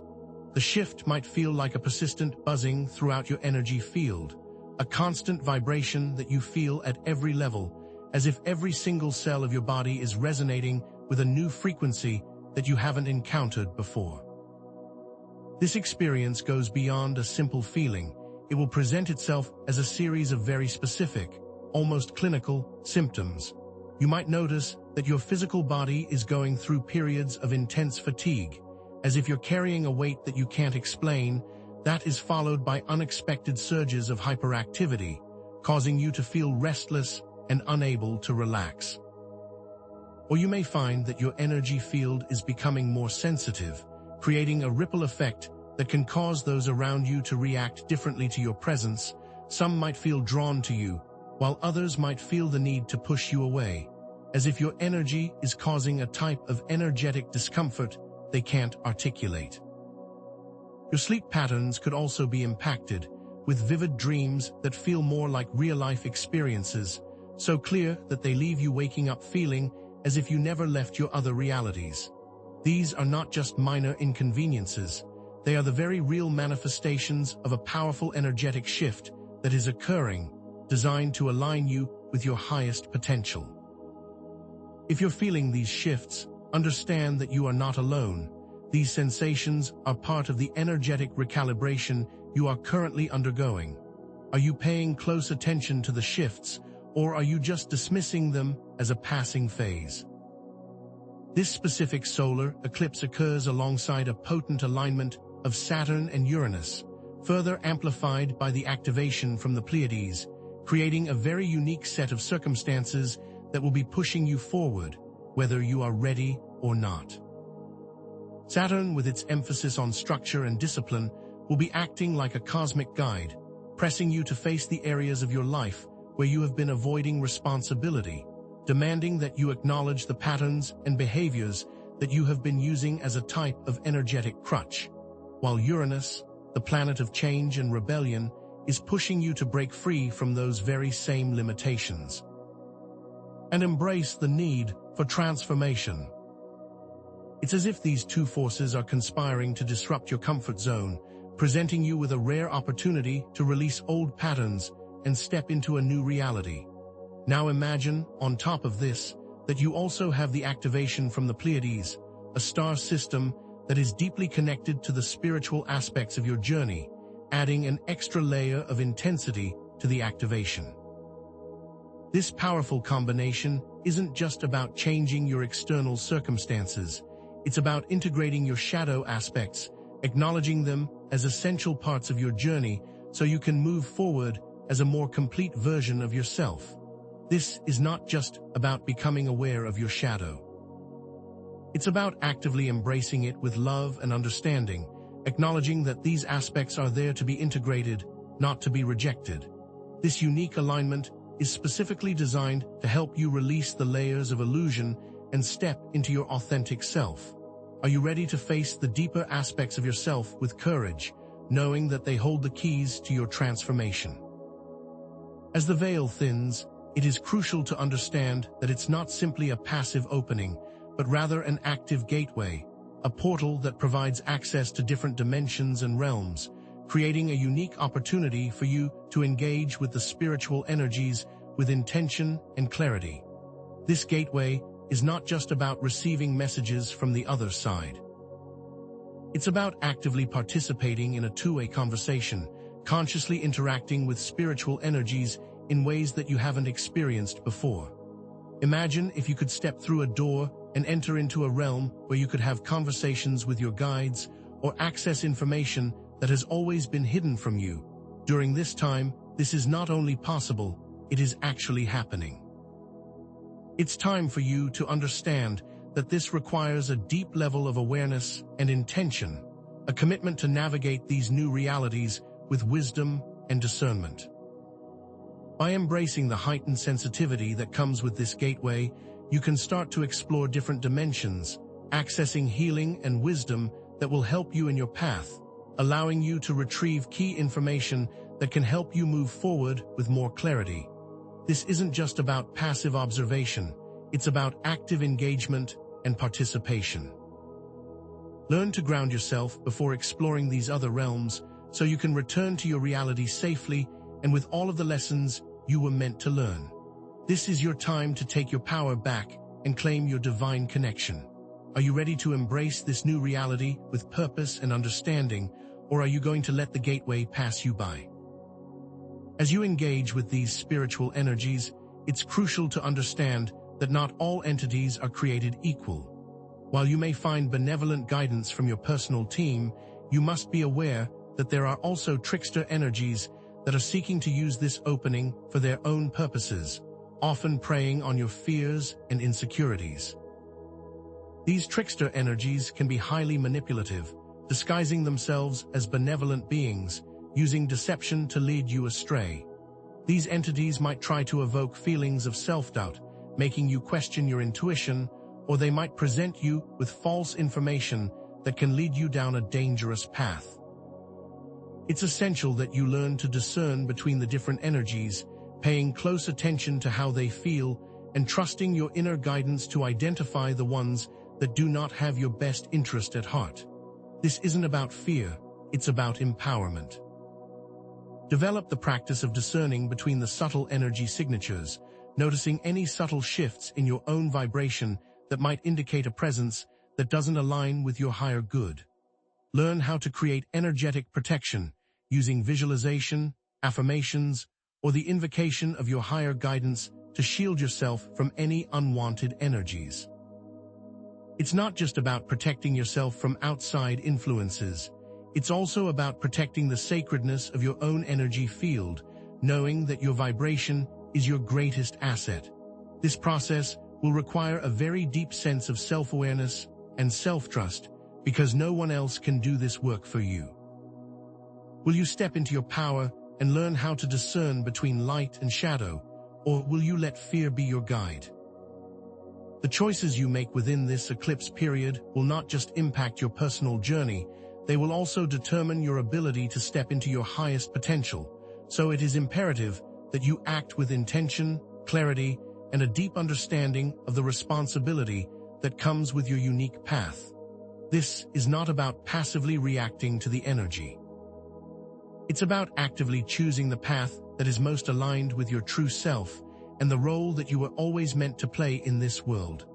The shift might feel like a persistent buzzing throughout your energy field, a constant vibration that you feel at every level, as if every single cell of your body is resonating with a new frequency that you haven't encountered before. This experience goes beyond a simple feeling. It will present itself as a series of very specific, almost clinical, symptoms. You might notice that your physical body is going through periods of intense fatigue, as if you're carrying a weight that you can't explain. That is followed by unexpected surges of hyperactivity, causing you to feel restless and unable to relax. Or you may find that your energy field is becoming more sensitive, creating a ripple effect that can cause those around you to react differently to your presence. Some might feel drawn to you, while others might feel the need to push you away, as if your energy is causing a type of energetic discomfort they can't articulate. Your sleep patterns could also be impacted, with vivid dreams that feel more like real-life experiences, so clear that they leave you waking up feeling as if you never left your other realities. These are not just minor inconveniences, they are the very real manifestations of a powerful energetic shift that is occurring, designed to align you with your highest potential. If you're feeling these shifts, understand that you are not alone. These sensations are part of the energetic recalibration you are currently undergoing. Are you paying close attention to the shifts, or are you just dismissing them as a passing phase? This specific solar eclipse occurs alongside a potent alignment of Saturn and Uranus, further amplified by the activation from the Pleiades, creating a very unique set of circumstances that will be pushing you forward, whether you are ready or not. Saturn, with its emphasis on structure and discipline, will be acting like a cosmic guide, pressing you to face the areas of your life where you have been avoiding responsibility, demanding that you acknowledge the patterns and behaviors that you have been using as a type of energetic crutch, while Uranus, the planet of change and rebellion, is pushing you to break free from those very same limitations and embrace the need for transformation. It's as if these two forces are conspiring to disrupt your comfort zone, presenting you with a rare opportunity to release old patterns and step into a new reality. Now imagine, on top of this, that you also have the activation from the Pleiades, a star system that is deeply connected to the spiritual aspects of your journey, adding an extra layer of intensity to the activation. This powerful combination isn't just about changing your external circumstances. It's about integrating your shadow aspects, acknowledging them as essential parts of your journey so you can move forward as a more complete version of yourself. This is not just about becoming aware of your shadow. It's about actively embracing it with love and understanding, acknowledging that these aspects are there to be integrated, not to be rejected. This unique alignment is specifically designed to help you release the layers of illusion and step into your authentic self. Are you ready to face the deeper aspects of yourself with courage, knowing that they hold the keys to your transformation? As the veil thins, it is crucial to understand that it's not simply a passive opening, but rather an active gateway, a portal that provides access to different dimensions and realms, creating a unique opportunity for you to engage with the spiritual energies with intention and clarity. This gateway is not just about receiving messages from the other side. It's about actively participating in a two-way conversation, consciously interacting with spiritual energies in ways that you haven't experienced before. Imagine if you could step through a door and enter into a realm where you could have conversations with your guides or access information that has always been hidden from you. During this time, this is not only possible, it is actually happening. It's time for you to understand that this requires a deep level of awareness and intention, a commitment to navigate these new realities with wisdom and discernment. By embracing the heightened sensitivity that comes with this gateway, you can start to explore different dimensions, accessing healing and wisdom that will help you in your path, allowing you to retrieve key information that can help you move forward with more clarity. This isn't just about passive observation, it's about active engagement and participation. Learn to ground yourself before exploring these other realms so you can return to your reality safely and with all of the lessons you were meant to learn. This is your time to take your power back and claim your divine connection. Are you ready to embrace this new reality with purpose and understanding, or are you going to let the gateway pass you by? As you engage with these spiritual energies, it's crucial to understand that not all entities are created equal. While you may find benevolent guidance from your personal team, you must be aware that there are also trickster energies that are seeking to use this opening for their own purposes, often preying on your fears and insecurities. These trickster energies can be highly manipulative, disguising themselves as benevolent beings, using deception to lead you astray. These entities might try to evoke feelings of self-doubt, making you question your intuition, or they might present you with false information that can lead you down a dangerous path. It's essential that you learn to discern between the different energies, paying close attention to how they feel, and trusting your inner guidance to identify the ones that do not have your best interest at heart. This isn't about fear, it's about empowerment. Develop the practice of discerning between the subtle energy signatures, noticing any subtle shifts in your own vibration that might indicate a presence that doesn't align with your higher good. Learn how to create energetic protection using visualization, affirmations, or the invocation of your higher guidance to shield yourself from any unwanted energies. It's not just about protecting yourself from outside influences. It's also about protecting the sacredness of your own energy field, knowing that your vibration is your greatest asset. This process will require a very deep sense of self-awareness and self-trust, because no one else can do this work for you. Will you step into your power and learn how to discern between light and shadow, or will you let fear be your guide? The choices you make within this eclipse period will not just impact your personal journey, they will also determine your ability to step into your highest potential. So it is imperative that you act with intention, clarity, and a deep understanding of the responsibility that comes with your unique path. This is not about passively reacting to the energy. It's about actively choosing the path that is most aligned with your true self and the role that you were always meant to play in this world.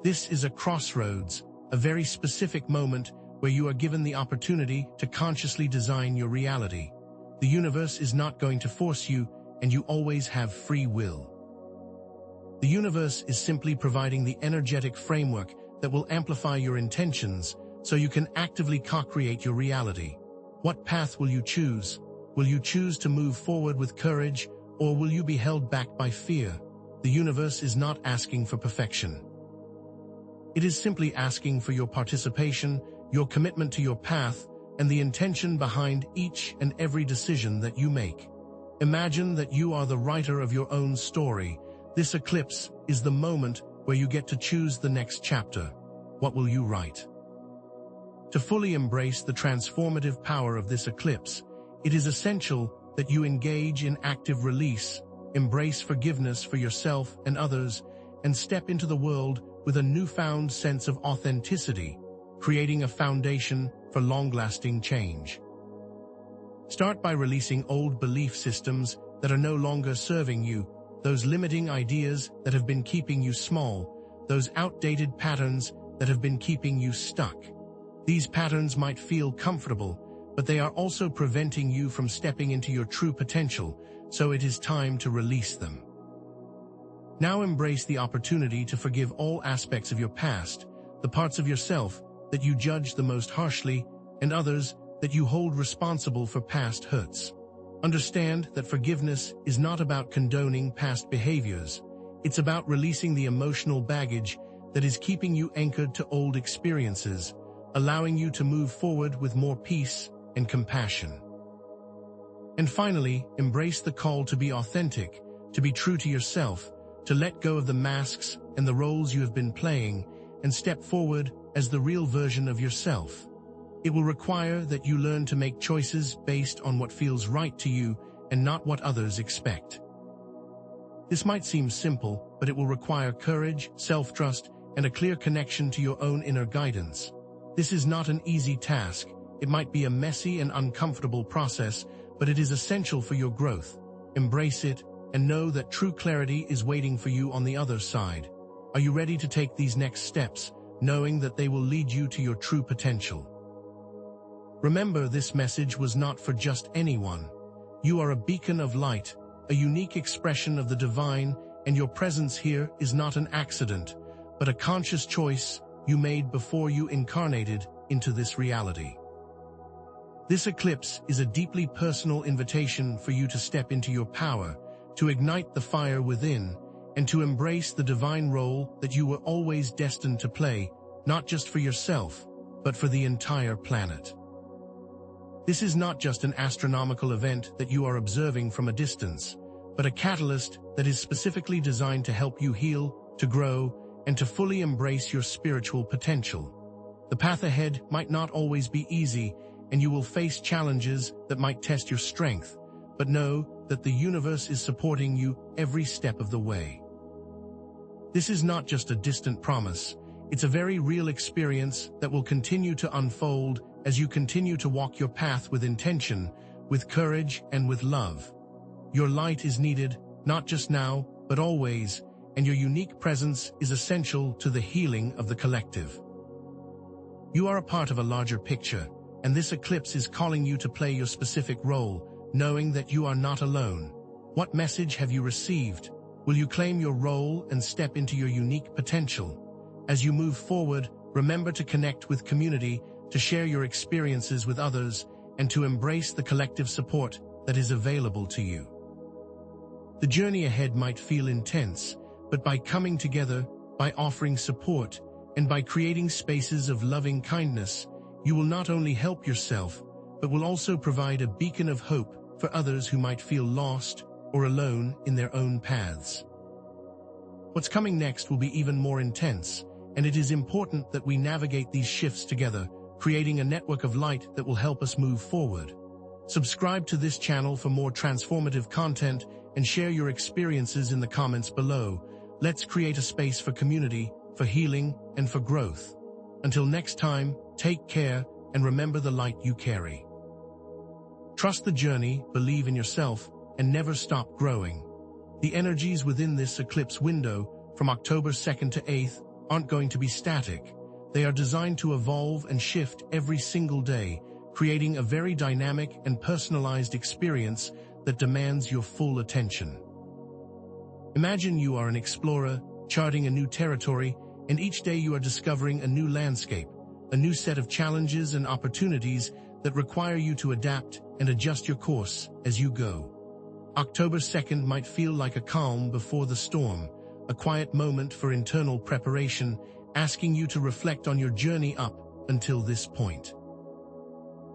This is a crossroads, a very specific moment where you are given the opportunity to consciously design your reality. The universe is not going to force you, and you always have free will. The universe is simply providing the energetic framework that will amplify your intentions so you can actively co-create your reality. What path will you choose? Will you choose to move forward with courage, or will you be held back by fear? the universe is not asking for perfection. It is simply asking for your participation, your commitment to your path, and the intention behind each and every decision that you make. Imagine that you are the writer of your own story. This eclipse is the moment where you get to choose the next chapter. What will you write? To fully embrace the transformative power of this eclipse, it is essential that you engage in active release, embrace forgiveness for yourself and others, and step into the world with a newfound sense of authenticity, creating a foundation for long-lasting change. Start by releasing old belief systems that are no longer serving you, those limiting ideas that have been keeping you small, those outdated patterns that have been keeping you stuck. These patterns might feel comfortable, but they are also preventing you from stepping into your true potential, so it is time to release them. Now embrace the opportunity to forgive all aspects of your past, the parts of yourself that you judge the most harshly, and others that you hold responsible for past hurts. Understand that forgiveness is not about condoning past behaviors. It's about releasing the emotional baggage that is keeping you anchored to old experiences, allowing you to move forward with more peace and compassion. And finally, embrace the call to be authentic, to be true to yourself, to let go of the masks and the roles you have been playing, and step forward as the real version of yourself. It will require that you learn to make choices based on what feels right to you and not what others expect. This might seem simple, but it will require courage, self-trust, and a clear connection to your own inner guidance. This is not an easy task. It might be a messy and uncomfortable process, but it is essential for your growth. Embrace it and know that true clarity is waiting for you on the other side. Are you ready to take these next steps, knowing that they will lead you to your true potential? Remember, this message was not for just anyone. You are a beacon of light, a unique expression of the divine, and your presence here is not an accident, but a conscious choice you made before you incarnated into this reality. This eclipse is a deeply personal invitation for you to step into your power, to ignite the fire within, and to embrace the divine role that you were always destined to play, not just for yourself, but for the entire planet. This is not just an astronomical event that you are observing from a distance, but a catalyst that is specifically designed to help you heal, to grow, and to fully embrace your spiritual potential. The path ahead might not always be easy, and you will face challenges that might test your strength, but know that the universe is supporting you every step of the way. This is not just a distant promise, it's a very real experience that will continue to unfold as you continue to walk your path with intention, with courage, and with love. Your light is needed, not just now, but always, and your unique presence is essential to the healing of the collective. You are a part of a larger picture, and this eclipse is calling you to play your specific role, knowing that you are not alone. What message have you received? Will you claim your role and step into your unique potential? As you move forward, remember to connect with community, to share your experiences with others, and to embrace the collective support that is available to you. The journey ahead might feel intense, but by coming together, by offering support, and by creating spaces of loving kindness, you will not only help yourself, but will also provide a beacon of hope for others who might feel lost or alone in their own paths. What's coming next will be even more intense, and it is important that we navigate these shifts together, creating a network of light that will help us move forward. Subscribe to this channel for more transformative content and share your experiences in the comments below. Let's create a space for community, for healing, and for growth. Until next time, take care and remember the light you carry. Trust the journey, believe in yourself, and never stop growing. The energies within this eclipse window, from October 2nd to 8th, aren't going to be static. They are designed to evolve and shift every single day, creating a very dynamic and personalized experience that demands your full attention. Imagine you are an explorer, charting a new territory, and each day you are discovering a new landscape, a new set of challenges and opportunities that require you to adapt and adjust your course as you go. October 2nd might feel like a calm before the storm, a quiet moment for internal preparation, asking you to reflect on your journey up until this point.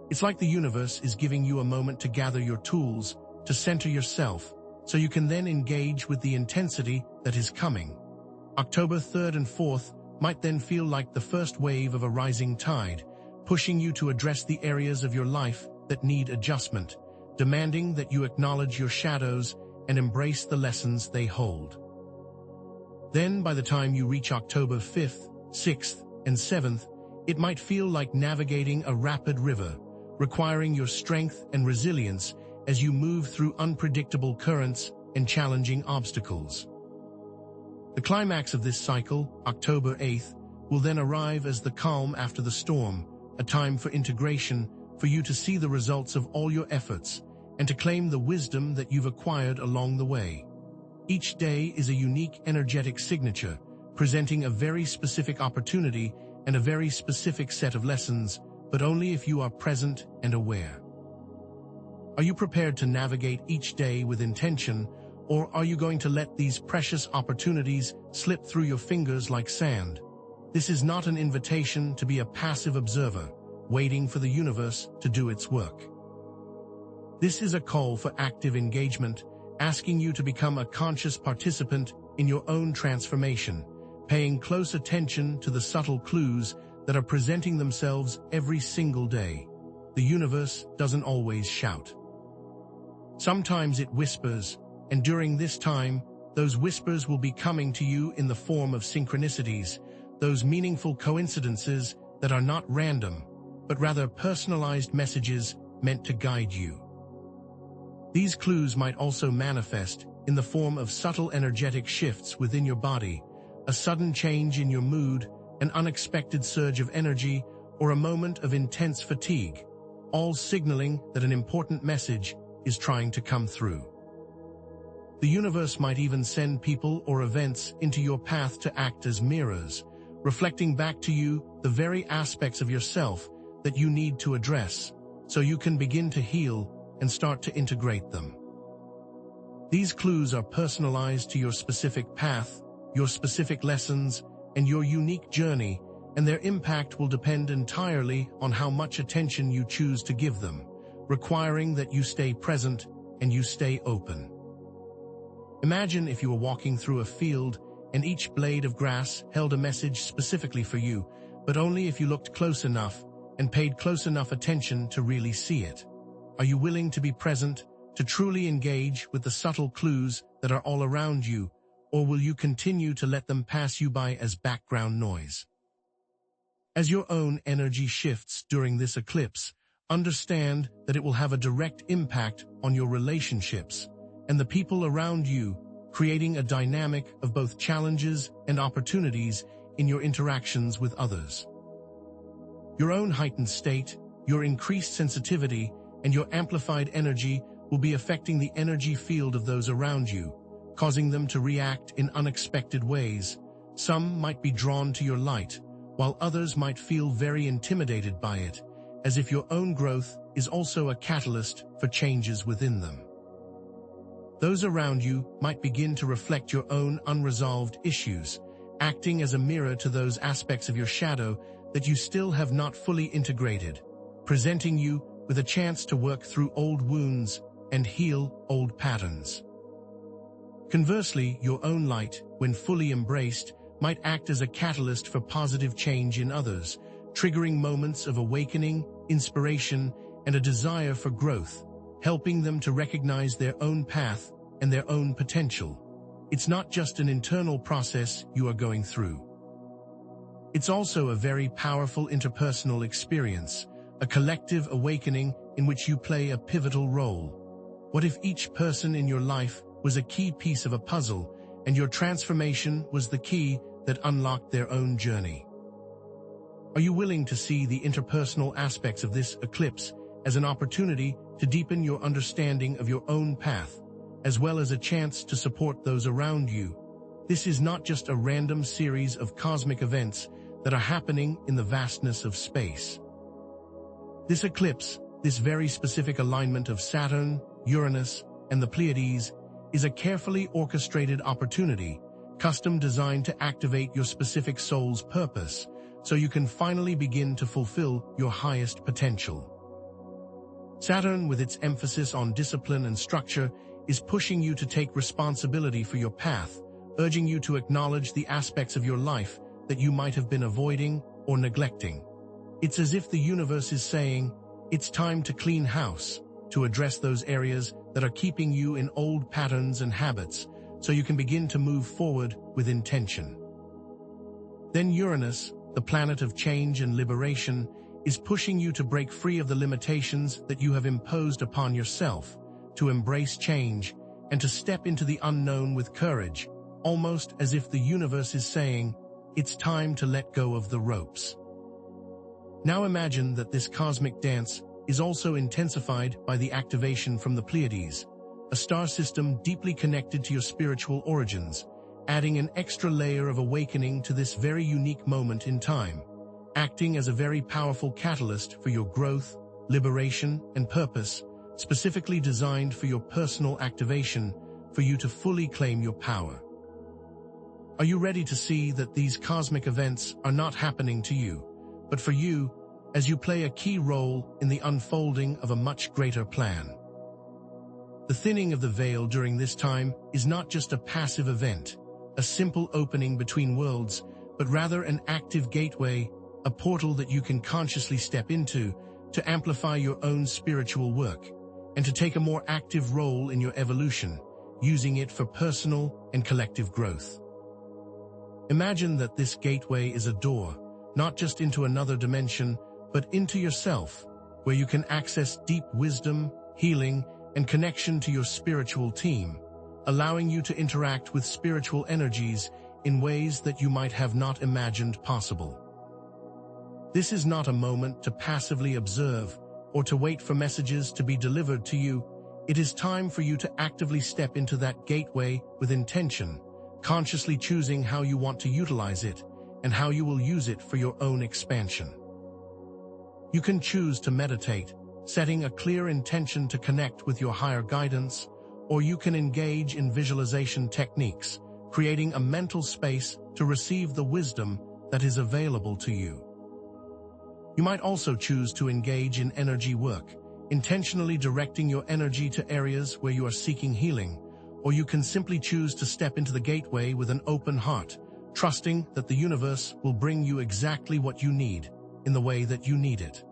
It's like the universe is giving you a moment to gather your tools, to center yourself, so you can then engage with the intensity that is coming. October 3rd and 4th might then feel like the first wave of a rising tide, pushing you to address the areas of your life that need adjustment, demanding that you acknowledge your shadows and embrace the lessons they hold. Then, by the time you reach October 5th, 6th, and 7th, it might feel like navigating a rapid river, requiring your strength and resilience as you move through unpredictable currents and challenging obstacles. The climax of this cycle, October 8th, will then arrive as the calm after the storm, a time for integration, for you to see the results of all your efforts, and to claim the wisdom that you've acquired along the way. Each day is a unique energetic signature, presenting a very specific opportunity and a very specific set of lessons, but only if you are present and aware. Are you prepared to navigate each day with intention, or are you going to let these precious opportunities slip through your fingers like sand? This is not an invitation to be a passive observer, waiting for the universe to do its work. This is a call for active engagement, asking you to become a conscious participant in your own transformation, paying close attention to the subtle clues that are presenting themselves every single day. The universe doesn't always shout. Sometimes it whispers, and during this time, those whispers will be coming to you in the form of synchronicities, those meaningful coincidences that are not random, but rather personalized messages meant to guide you. These clues might also manifest in the form of subtle energetic shifts within your body, a sudden change in your mood, an unexpected surge of energy, or a moment of intense fatigue, all signaling that an important message is trying to come through. The universe might even send people or events into your path to act as mirrors, reflecting back to you the very aspects of yourself that you need to address, so you can begin to heal and start to integrate them. These clues are personalized to your specific path, your specific lessons, and your unique journey, and their impact will depend entirely on how much attention you choose to give them, requiring that you stay present and you stay open. Imagine if you were walking through a field and each blade of grass held a message specifically for you, but only if you looked close enough and paid close enough attention to really see it. Are you willing to be present, to truly engage with the subtle clues that are all around you, or will you continue to let them pass you by as background noise? As your own energy shifts during this eclipse, understand that it will have a direct impact on your relationships and the people around you, creating a dynamic of both challenges and opportunities in your interactions with others. Your own heightened state, your increased sensitivity, and your amplified energy will be affecting the energy field of those around you, causing them to react in unexpected ways. Some might be drawn to your light, while others might feel very intimidated by it, as if your own growth is also a catalyst for changes within them. Those around you might begin to reflect your own unresolved issues, acting as a mirror to those aspects of your shadow that you still have not fully integrated, presenting you with a chance to work through old wounds and heal old patterns. Conversely, your own light, when fully embraced, might act as a catalyst for positive change in others, triggering moments of awakening, inspiration, and a desire for growth, helping them to recognize their own path and their own potential. It's not just an internal process you are going through. It's also a very powerful interpersonal experience, a collective awakening in which you play a pivotal role. What if each person in your life was a key piece of a puzzle, and your transformation was the key that unlocked their own journey? Are you willing to see the interpersonal aspects of this eclipse as an opportunity to deepen your understanding of your own path, as well as a chance to support those around you? This is not just a random series of cosmic events that are happening in the vastness of space. This eclipse, this very specific alignment of Saturn, Uranus, and the Pleiades, is a carefully orchestrated opportunity, custom designed to activate your specific soul's purpose, so you can finally begin to fulfill your highest potential. Saturn, with its emphasis on discipline and structure, is pushing you to take responsibility for your path, urging you to acknowledge the aspects of your life that you might have been avoiding or neglecting. It's as if the universe is saying, it's time to clean house, to address those areas that are keeping you in old patterns and habits, so you can begin to move forward with intention. Then Uranus, the planet of change and liberation, is pushing you to break free of the limitations that you have imposed upon yourself, to embrace change, and to step into the unknown with courage, almost as if the universe is saying, it's time to let go of the ropes. Now imagine that this cosmic dance is also intensified by the activation from the Pleiades, a star system deeply connected to your spiritual origins, adding an extra layer of awakening to this very unique moment in time, acting as a very powerful catalyst for your growth, liberation, and purpose, specifically designed for your personal activation, for you to fully claim your power. Are you ready to see that these cosmic events are not happening to you, but for you, as you play a key role in the unfolding of a much greater plan? The thinning of the veil during this time is not just a passive event, a simple opening between worlds, but rather an active gateway, a portal that you can consciously step into to amplify your own spiritual work, and to take a more active role in your evolution, using it for personal and collective growth. Imagine that this gateway is a door, not just into another dimension, but into yourself, where you can access deep wisdom, healing, and connection to your spiritual team, allowing you to interact with spiritual energies in ways that you might have not imagined possible. This is not a moment to passively observe or to wait for messages to be delivered to you. It is time for you to actively step into that gateway with intention, consciously choosing how you want to utilize it and how you will use it for your own expansion. You can choose to meditate, setting a clear intention to connect with your higher guidance, or you can engage in visualization techniques, creating a mental space to receive the wisdom that is available to you. You might also choose to engage in energy work, intentionally directing your energy to areas where you are seeking healing, or you can simply choose to step into the gateway with an open heart, trusting that the universe will bring you exactly what you need, in the way that you need it.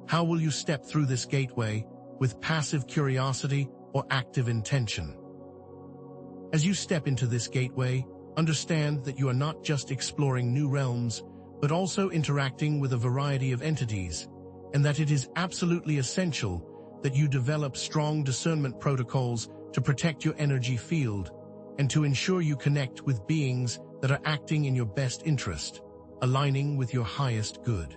How will you step through this gateway, with passive curiosity or active intention? As you step into this gateway, understand that you are not just exploring new realms, but also interacting with a variety of entities, and that it is absolutely essential that you develop strong discernment protocols to protect your energy field and to ensure you connect with beings that are acting in your best interest, aligning with your highest good.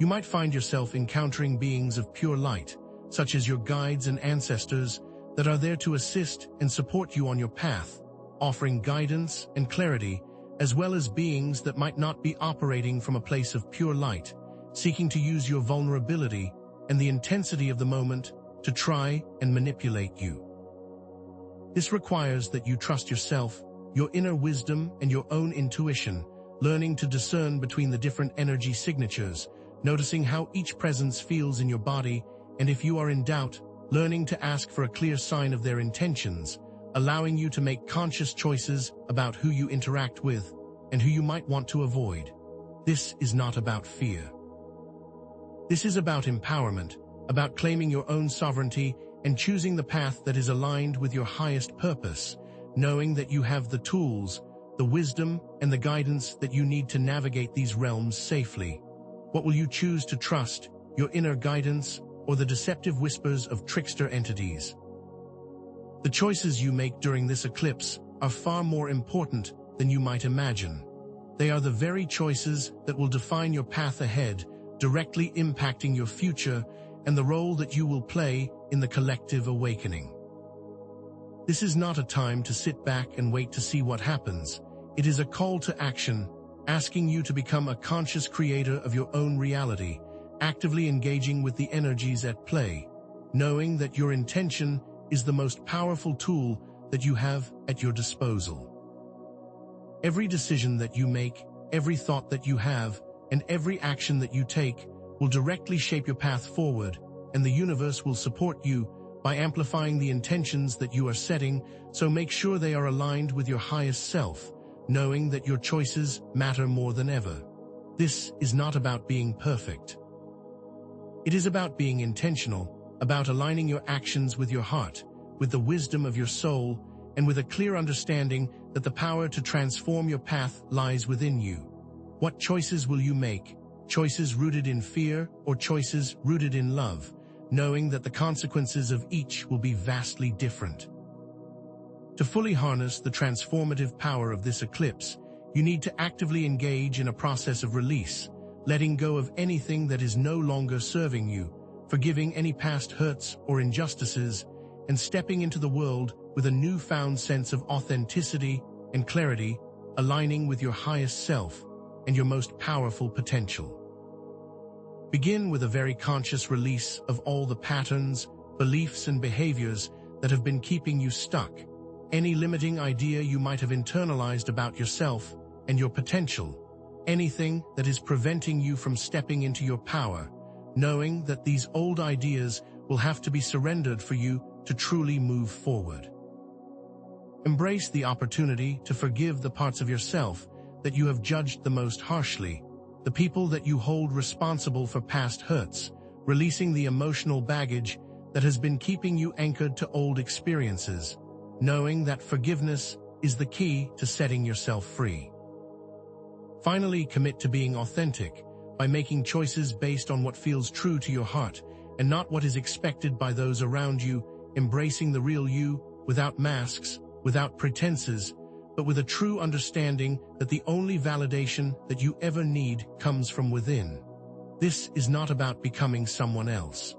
You might find yourself encountering beings of pure light, such as your guides and ancestors, that are there to assist and support you on your path, offering guidance and clarity, as well as beings that might not be operating from a place of pure light, seeking to use your vulnerability and the intensity of the moment to try and manipulate you. This requires that you trust yourself, your inner wisdom, and your own intuition, learning to discern between the different energy signatures, noticing how each presence feels in your body, and if you are in doubt, learning to ask for a clear sign of their intentions, allowing you to make conscious choices about who you interact with and who you might want to avoid. This is not about fear. This is about empowerment, about claiming your own sovereignty and choosing the path that is aligned with your highest purpose, knowing that you have the tools, the wisdom, and the guidance that you need to navigate these realms safely. What will you choose to trust, your inner guidance, or the deceptive whispers of trickster entities? The choices you make during this eclipse are far more important than you might imagine. They are the very choices that will define your path ahead, directly impacting your future and the role that you will play in the collective awakening. This is not a time to sit back and wait to see what happens. It is a call to action, asking you to become a conscious creator of your own reality, actively engaging with the energies at play, knowing that your intention is the most powerful tool that you have at your disposal. Every decision that you make, every thought that you have, and every action that you take will directly shape your path forward, and the universe will support you by amplifying the intentions that you are setting, so make sure they are aligned with your highest self, knowing that your choices matter more than ever. This is not about being perfect. It is about being intentional, about aligning your actions with your heart, with the wisdom of your soul, and with a clear understanding that the power to transform your path lies within you. What choices will you make? Choices rooted in fear or choices rooted in love, knowing that the consequences of each will be vastly different. To fully harness the transformative power of this eclipse, you need to actively engage in a process of release, letting go of anything that is no longer serving you, forgiving any past hurts or injustices, and stepping into the world with a newfound sense of authenticity and clarity, aligning with your highest self and your most powerful potential. Begin with a very conscious release of all the patterns, beliefs, and behaviors that have been keeping you stuck, any limiting idea you might have internalized about yourself and your potential, anything that is preventing you from stepping into your power, knowing that these old ideas will have to be surrendered for you to truly move forward. Embrace the opportunity to forgive the parts of yourself that you have judged the most harshly, the people that you hold responsible for past hurts, releasing the emotional baggage that has been keeping you anchored to old experiences, knowing that forgiveness is the key to setting yourself free. Finally, commit to being authentic by making choices based on what feels true to your heart and not what is expected by those around you, embracing the real you without masks, without pretenses, but with a true understanding that the only validation that you ever need comes from within. This is not about becoming someone else.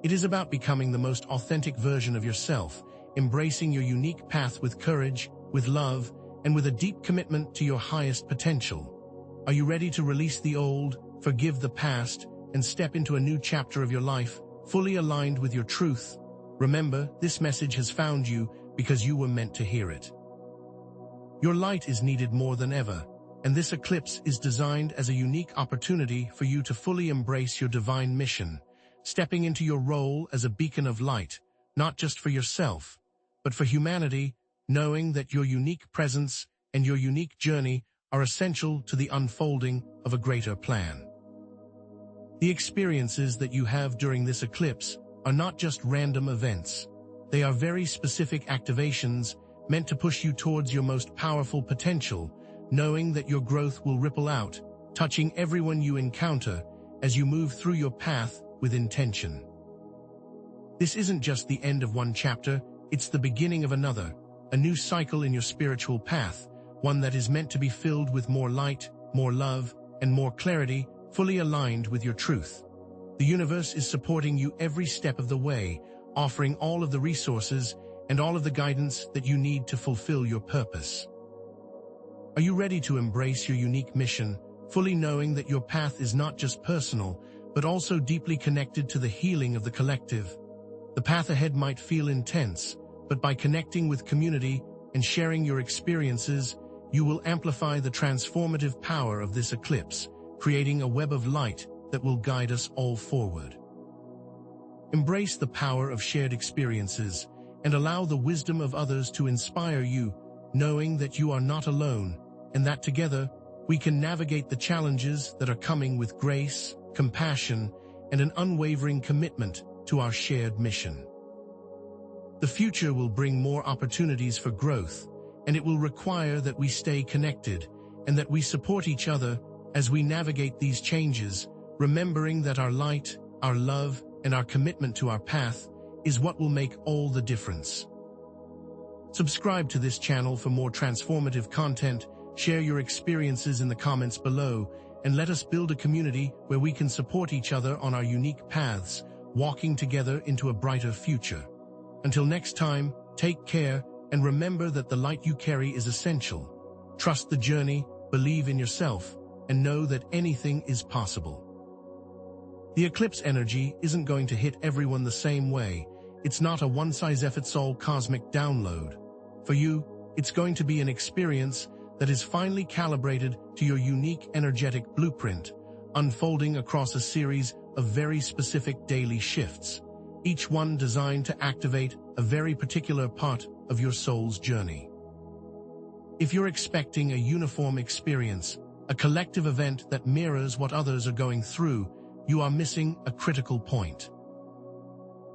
It is about becoming the most authentic version of yourself, embracing your unique path with courage, with love, and with a deep commitment to your highest potential. Are you ready to release the old, forgive the past, and step into a new chapter of your life, fully aligned with your truth? Remember, this message has found you because you were meant to hear it. Your light is needed more than ever, and this eclipse is designed as a unique opportunity for you to fully embrace your divine mission, stepping into your role as a beacon of light, not just for yourself, but for humanity, knowing that your unique presence and your unique journey are essential to the unfolding of a greater plan. The experiences that you have during this eclipse are not just random events. They are very specific activations meant to push you towards your most powerful potential, knowing that your growth will ripple out, touching everyone you encounter as you move through your path with intention. This isn't just the end of one chapter, it's the beginning of another, a new cycle in your spiritual path, one that is meant to be filled with more light, more love, and more clarity, fully aligned with your truth. The universe is supporting you every step of the way, offering all of the resources and all of the guidance that you need to fulfill your purpose. Are you ready to embrace your unique mission, fully knowing that your path is not just personal, but also deeply connected to the healing of the collective? The path ahead might feel intense, but by connecting with community and sharing your experiences, you will amplify the transformative power of this eclipse, creating a web of light that will guide us all forward. Embrace the power of shared experiences and allow the wisdom of others to inspire you, knowing that you are not alone and that together we can navigate the challenges that are coming with grace, compassion, and an unwavering commitment to our shared mission. The future will bring more opportunities for growth, and it will require that we stay connected and that we support each other as we navigate these changes, remembering that our light, our love, and our commitment to our path is what will make all the difference. Subscribe to this channel for more transformative content, share your experiences in the comments below, and let us build a community where we can support each other on our unique paths, walking together into a brighter future. Until next time, take care, and remember that the light you carry is essential. Trust the journey, believe in yourself, and know that anything is possible. The eclipse energy isn't going to hit everyone the same way. It's not a one-size-fits-all cosmic download. For you, it's going to be an experience that is finely calibrated to your unique energetic blueprint, unfolding across a series of very specific daily shifts, each one designed to activate a very particular part of your soul's journey. If you're expecting a uniform experience, a collective event that mirrors what others are going through, you are missing a critical point.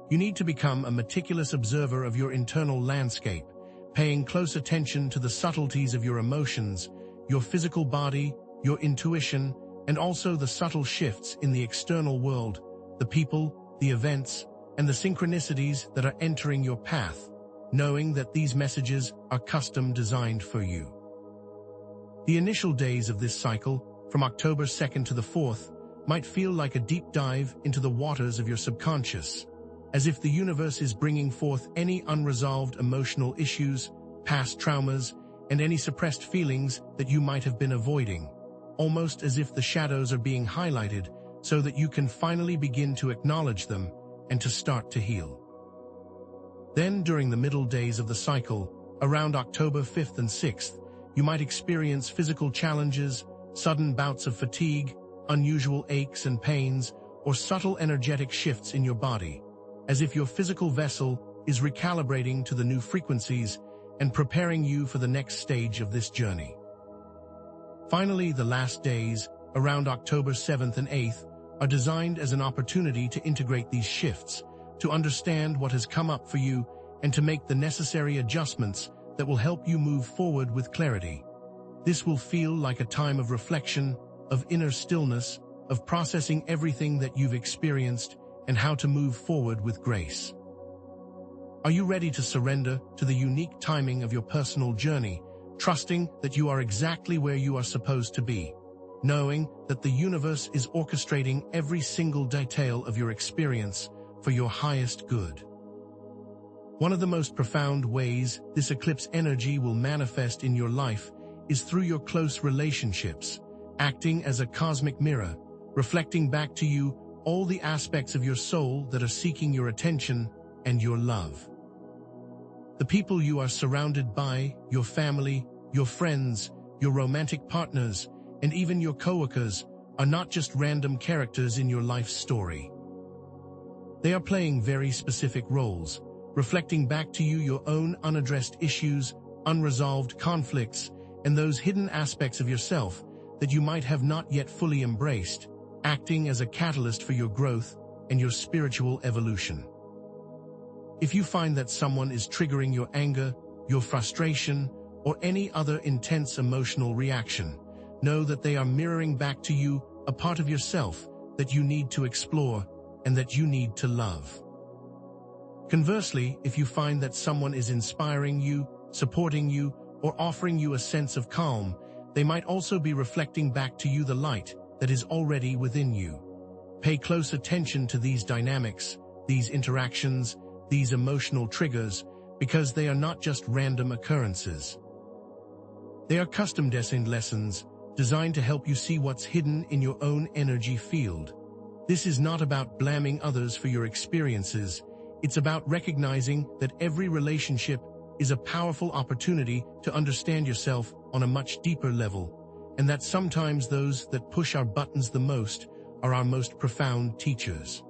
You need to become a meticulous observer of your internal landscape, paying close attention to the subtleties of your emotions, your physical body, your intuition, and also the subtle shifts in the external world, the people, the events, and the synchronicities that are entering your path, knowing that these messages are custom designed for you. The initial days of this cycle, from October 2nd to the 4th, might feel like a deep dive into the waters of your subconscious, as if the universe is bringing forth any unresolved emotional issues, past traumas, and any suppressed feelings that you might have been avoiding, almost as if the shadows are being highlighted so that you can finally begin to acknowledge them and to start to heal. Then, during the middle days of the cycle, around October 5th and 6th, you might experience physical challenges, sudden bouts of fatigue, unusual aches and pains, or subtle energetic shifts in your body, as if your physical vessel is recalibrating to the new frequencies and preparing you for the next stage of this journey. Finally, the last days, around October 7th and 8th, are designed as an opportunity to integrate these shifts, to understand what has come up for you, and to make the necessary adjustments that will help you move forward with clarity. This will feel like a time of reflection, of inner stillness, of processing everything that you've experienced and how to move forward with grace. Are you ready to surrender to the unique timing of your personal journey, trusting that you are exactly where you are supposed to be, knowing that the universe is orchestrating every single detail of your experience for your highest good? One of the most profound ways this eclipse energy will manifest in your life is through your close relationships, acting as a cosmic mirror, reflecting back to you all the aspects of your soul that are seeking your attention and your love. The people you are surrounded by, your family, your friends, your romantic partners, and even your coworkers, are not just random characters in your life story. They are playing very specific roles, reflecting back to you your own unaddressed issues, unresolved conflicts, and those hidden aspects of yourself that you might have not yet fully embraced, acting as a catalyst for your growth and your spiritual evolution. If you find that someone is triggering your anger, your frustration, or any other intense emotional reaction, know that they are mirroring back to you a part of yourself that you need to explore and that you need to love. Conversely, if you find that someone is inspiring you, supporting you, or offering you a sense of calm, they might also be reflecting back to you the light that is already within you. Pay close attention to these dynamics, these interactions, these emotional triggers, because they are not just random occurrences. They are custom-designed lessons designed to help you see what's hidden in your own energy field. This is not about blaming others for your experiences. It's about recognizing that every relationship is a powerful opportunity to understand yourself on a much deeper level, and that sometimes those that push our buttons the most are our most profound teachers.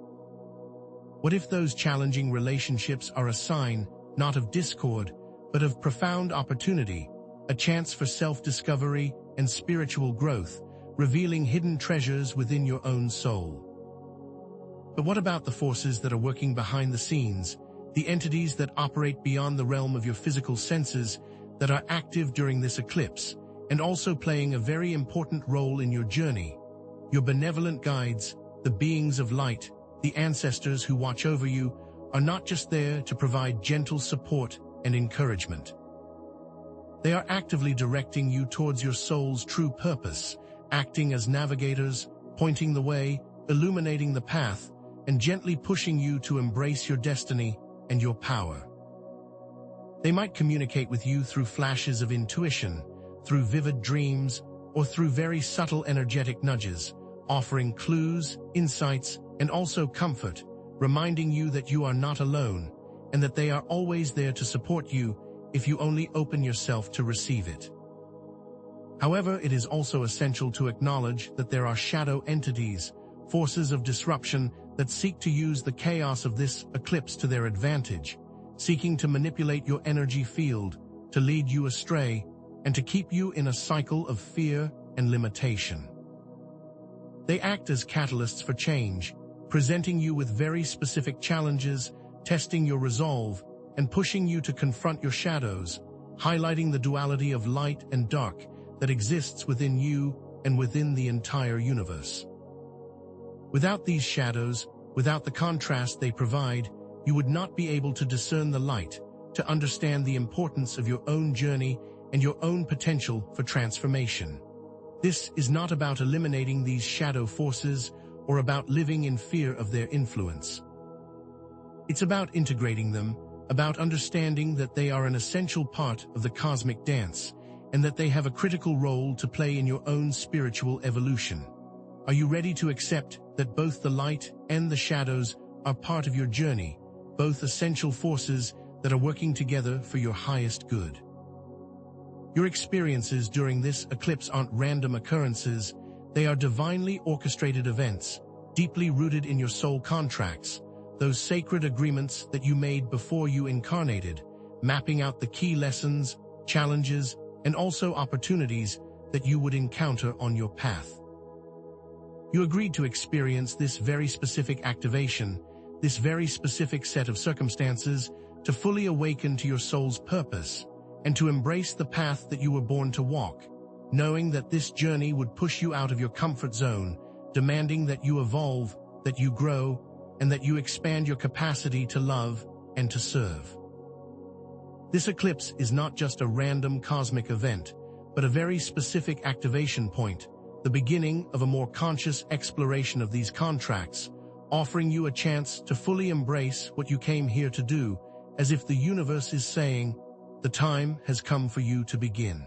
What if those challenging relationships are a sign, not of discord, but of profound opportunity, a chance for self-discovery and spiritual growth, revealing hidden treasures within your own soul? But what about the forces that are working behind the scenes, the entities that operate beyond the realm of your physical senses, that are active during this eclipse, and also playing a very important role in your journey? Your benevolent guides, the beings of light, the ancestors who watch over you, are not just there to provide gentle support and encouragement. They are actively directing you towards your soul's true purpose, acting as navigators, pointing the way, illuminating the path, and gently pushing you to embrace your destiny and your power. They might communicate with you through flashes of intuition, through vivid dreams, or through very subtle energetic nudges, offering clues, insights, and also comfort, reminding you that you are not alone, and that they are always there to support you if you only open yourself to receive it. However, it is also essential to acknowledge that there are shadow entities, forces of disruption that seek to use the chaos of this eclipse to their advantage, seeking to manipulate your energy field, to lead you astray, and to keep you in a cycle of fear and limitation. They act as catalysts for change, presenting you with very specific challenges, testing your resolve, and pushing you to confront your shadows, highlighting the duality of light and dark that exists within you and within the entire universe. Without these shadows, without the contrast they provide, you would not be able to discern the light, to understand the importance of your own journey and your own potential for transformation. This is not about eliminating these shadow forces or about living in fear of their influence. It's about integrating them, about understanding that they are an essential part of the cosmic dance and that they have a critical role to play in your own spiritual evolution. Are you ready to accept that both the light and the shadows are part of your journey, both essential forces that are working together for your highest good? Your experiences during this eclipse aren't random occurrences, they are divinely orchestrated events, deeply rooted in your soul contracts, those sacred agreements that you made before you incarnated, mapping out the key lessons, challenges, and also opportunities that you would encounter on your path. You agreed to experience this very specific activation, this very specific set of circumstances, to fully awaken to your soul's purpose, and to embrace the path that you were born to walk, knowing that this journey would push you out of your comfort zone, demanding that you evolve, that you grow, and that you expand your capacity to love and to serve. This eclipse is not just a random cosmic event, but a very specific activation point, the beginning of a more conscious exploration of these contracts, offering you a chance to fully embrace what you came here to do, as if the universe is saying, the time has come for you to begin.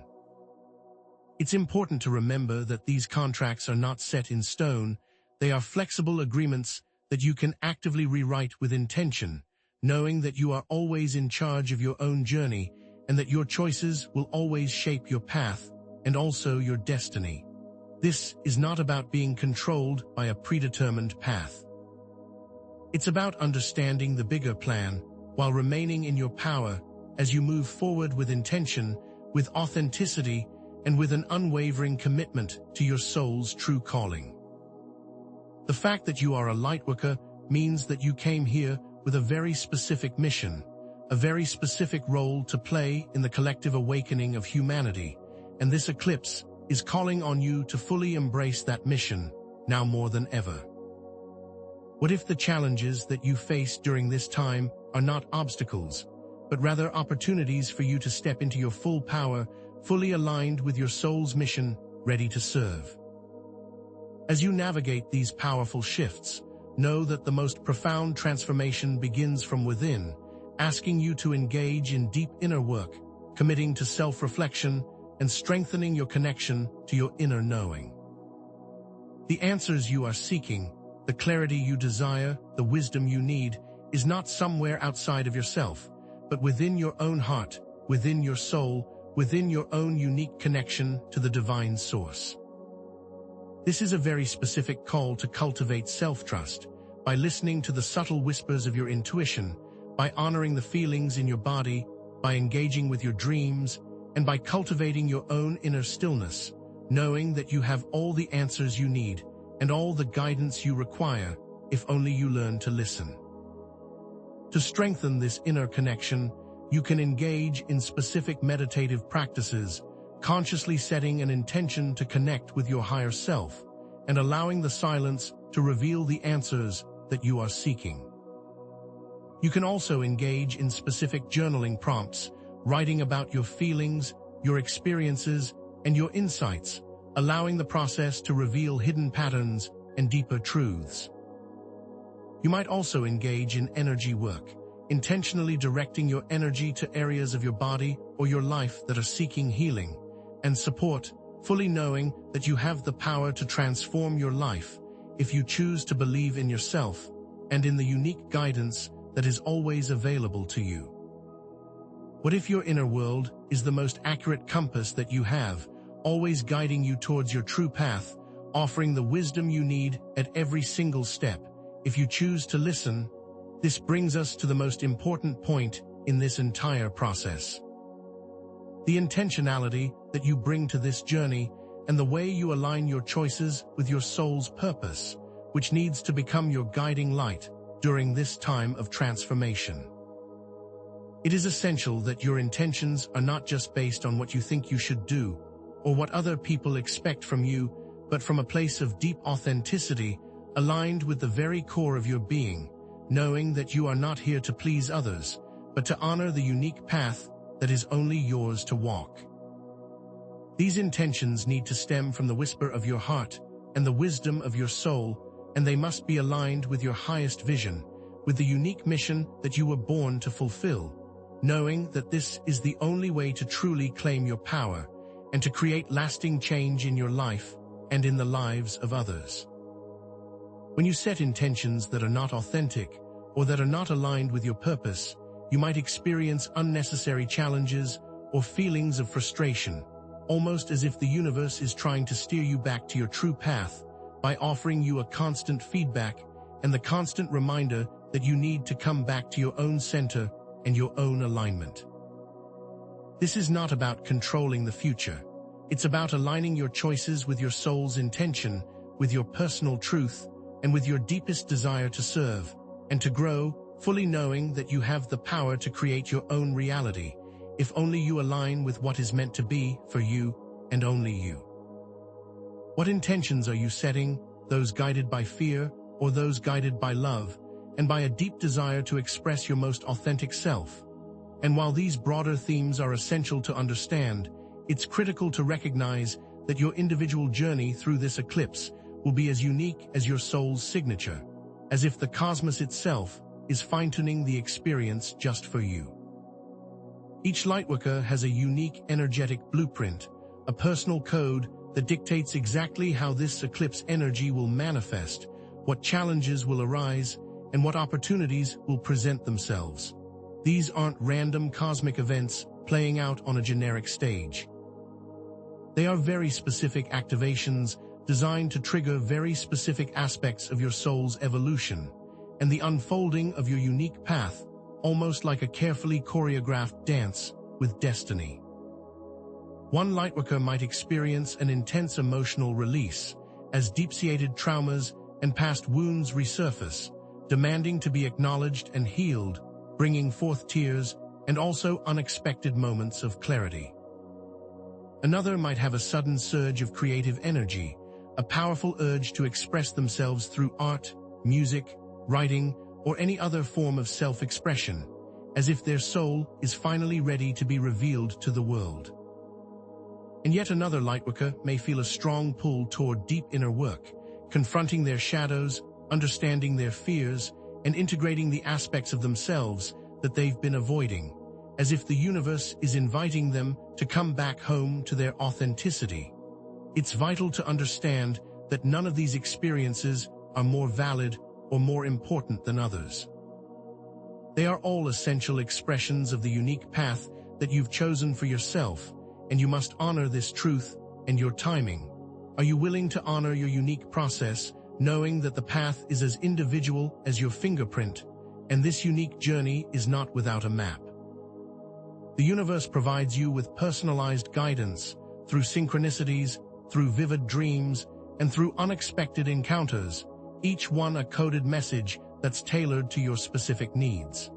It's important to remember that these contracts are not set in stone, they are flexible agreements that you can actively rewrite with intention, knowing that you are always in charge of your own journey and that your choices will always shape your path and also your destiny. This is not about being controlled by a predetermined path. It's about understanding the bigger plan while remaining in your power as you move forward with intention, with authenticity, and with an unwavering commitment to your soul's true calling. The fact that you are a lightworker means that you came here with a very specific mission, a very specific role to play in the collective awakening of humanity, and this eclipse is calling on you to fully embrace that mission, now more than ever. What if the challenges that you face during this time are not obstacles, but rather opportunities for you to step into your full power, fully aligned with your soul's mission, ready to serve? As you navigate these powerful shifts, know that the most profound transformation begins from within, asking you to engage in deep inner work, committing to self-reflection, and strengthening your connection to your inner knowing. The answers you are seeking, the clarity you desire, the wisdom you need, is not somewhere outside of yourself, but within your own heart, within your soul, within your own unique connection to the divine source. This is a very specific call to cultivate self-trust, by listening to the subtle whispers of your intuition, by honoring the feelings in your body, by engaging with your dreams, and by cultivating your own inner stillness, knowing that you have all the answers you need and all the guidance you require, if only you learn to listen. To strengthen this inner connection, you can engage in specific meditative practices, consciously setting an intention to connect with your higher self and allowing the silence to reveal the answers that you are seeking. You can also engage in specific journaling prompts, writing about your feelings, your experiences, and your insights, allowing the process to reveal hidden patterns and deeper truths. You might also engage in energy work, intentionally directing your energy to areas of your body or your life that are seeking healing and support, fully knowing that you have the power to transform your life if you choose to believe in yourself and in the unique guidance that is always available to you. What if your inner world is the most accurate compass that you have, always guiding you towards your true path, offering the wisdom you need at every single step. If you choose to listen, this brings us to the most important point in this entire process. The intentionality that you bring to this journey and the way you align your choices with your soul's purpose, which needs to become your guiding light during this time of transformation. It is essential that your intentions are not just based on what you think you should do or what other people expect from you, but from a place of deep authenticity, aligned with the very core of your being, knowing that you are not here to please others, but to honor the unique path that is only yours to walk. These intentions need to stem from the whisper of your heart and the wisdom of your soul, and they must be aligned with your highest vision, with the unique mission that you were born to fulfill, knowing that this is the only way to truly claim your power and to create lasting change in your life and in the lives of others. When you set intentions that are not authentic or that are not aligned with your purpose, you might experience unnecessary challenges or feelings of frustration, almost as if the universe is trying to steer you back to your true path by offering you a constant feedback and the constant reminder that you need to come back to your own center and your own alignment. This is not about controlling the future. It's about aligning your choices with your soul's intention, with your personal truth, and with your deepest desire to serve and to grow, fully knowing that you have the power to create your own reality, if only you align with what is meant to be for you and only you. What intentions are you setting, those guided by fear or those guided by love, and by a deep desire to express your most authentic self? And while these broader themes are essential to understand, it's critical to recognize that your individual journey through this eclipse will be as unique as your soul's signature, as if the cosmos itself is fine-tuning the experience just for you. Each lightworker has a unique energetic blueprint, a personal code that dictates exactly how this eclipse energy will manifest, what challenges will arise, and what opportunities will present themselves. These aren't random cosmic events playing out on a generic stage. They are very specific activations designed to trigger very specific aspects of your soul's evolution and the unfolding of your unique path, almost like a carefully choreographed dance with destiny. One lightworker might experience an intense emotional release as deep-seated traumas and past wounds resurface, demanding to be acknowledged and healed, bringing forth tears and also unexpected moments of clarity. Another might have a sudden surge of creative energy, a powerful urge to express themselves through art, music, writing, or any other form of self-expression, as if their soul is finally ready to be revealed to the world. And yet another lightworker may feel a strong pull toward deep inner work, confronting their shadows, understanding their fears, and integrating the aspects of themselves that they've been avoiding, as if the universe is inviting them to come back home to their authenticity. It's vital to understand that none of these experiences are more valid or more important than others. They are all essential expressions of the unique path that you've chosen for yourself, and you must honor this truth and your timing. Are you willing to honor your unique process, knowing that the path is as individual as your fingerprint, and this unique journey is not without a map? The universe provides you with personalized guidance through synchronicities, through vivid dreams, and through unexpected encounters, each one a coded message that's tailored to your specific needs.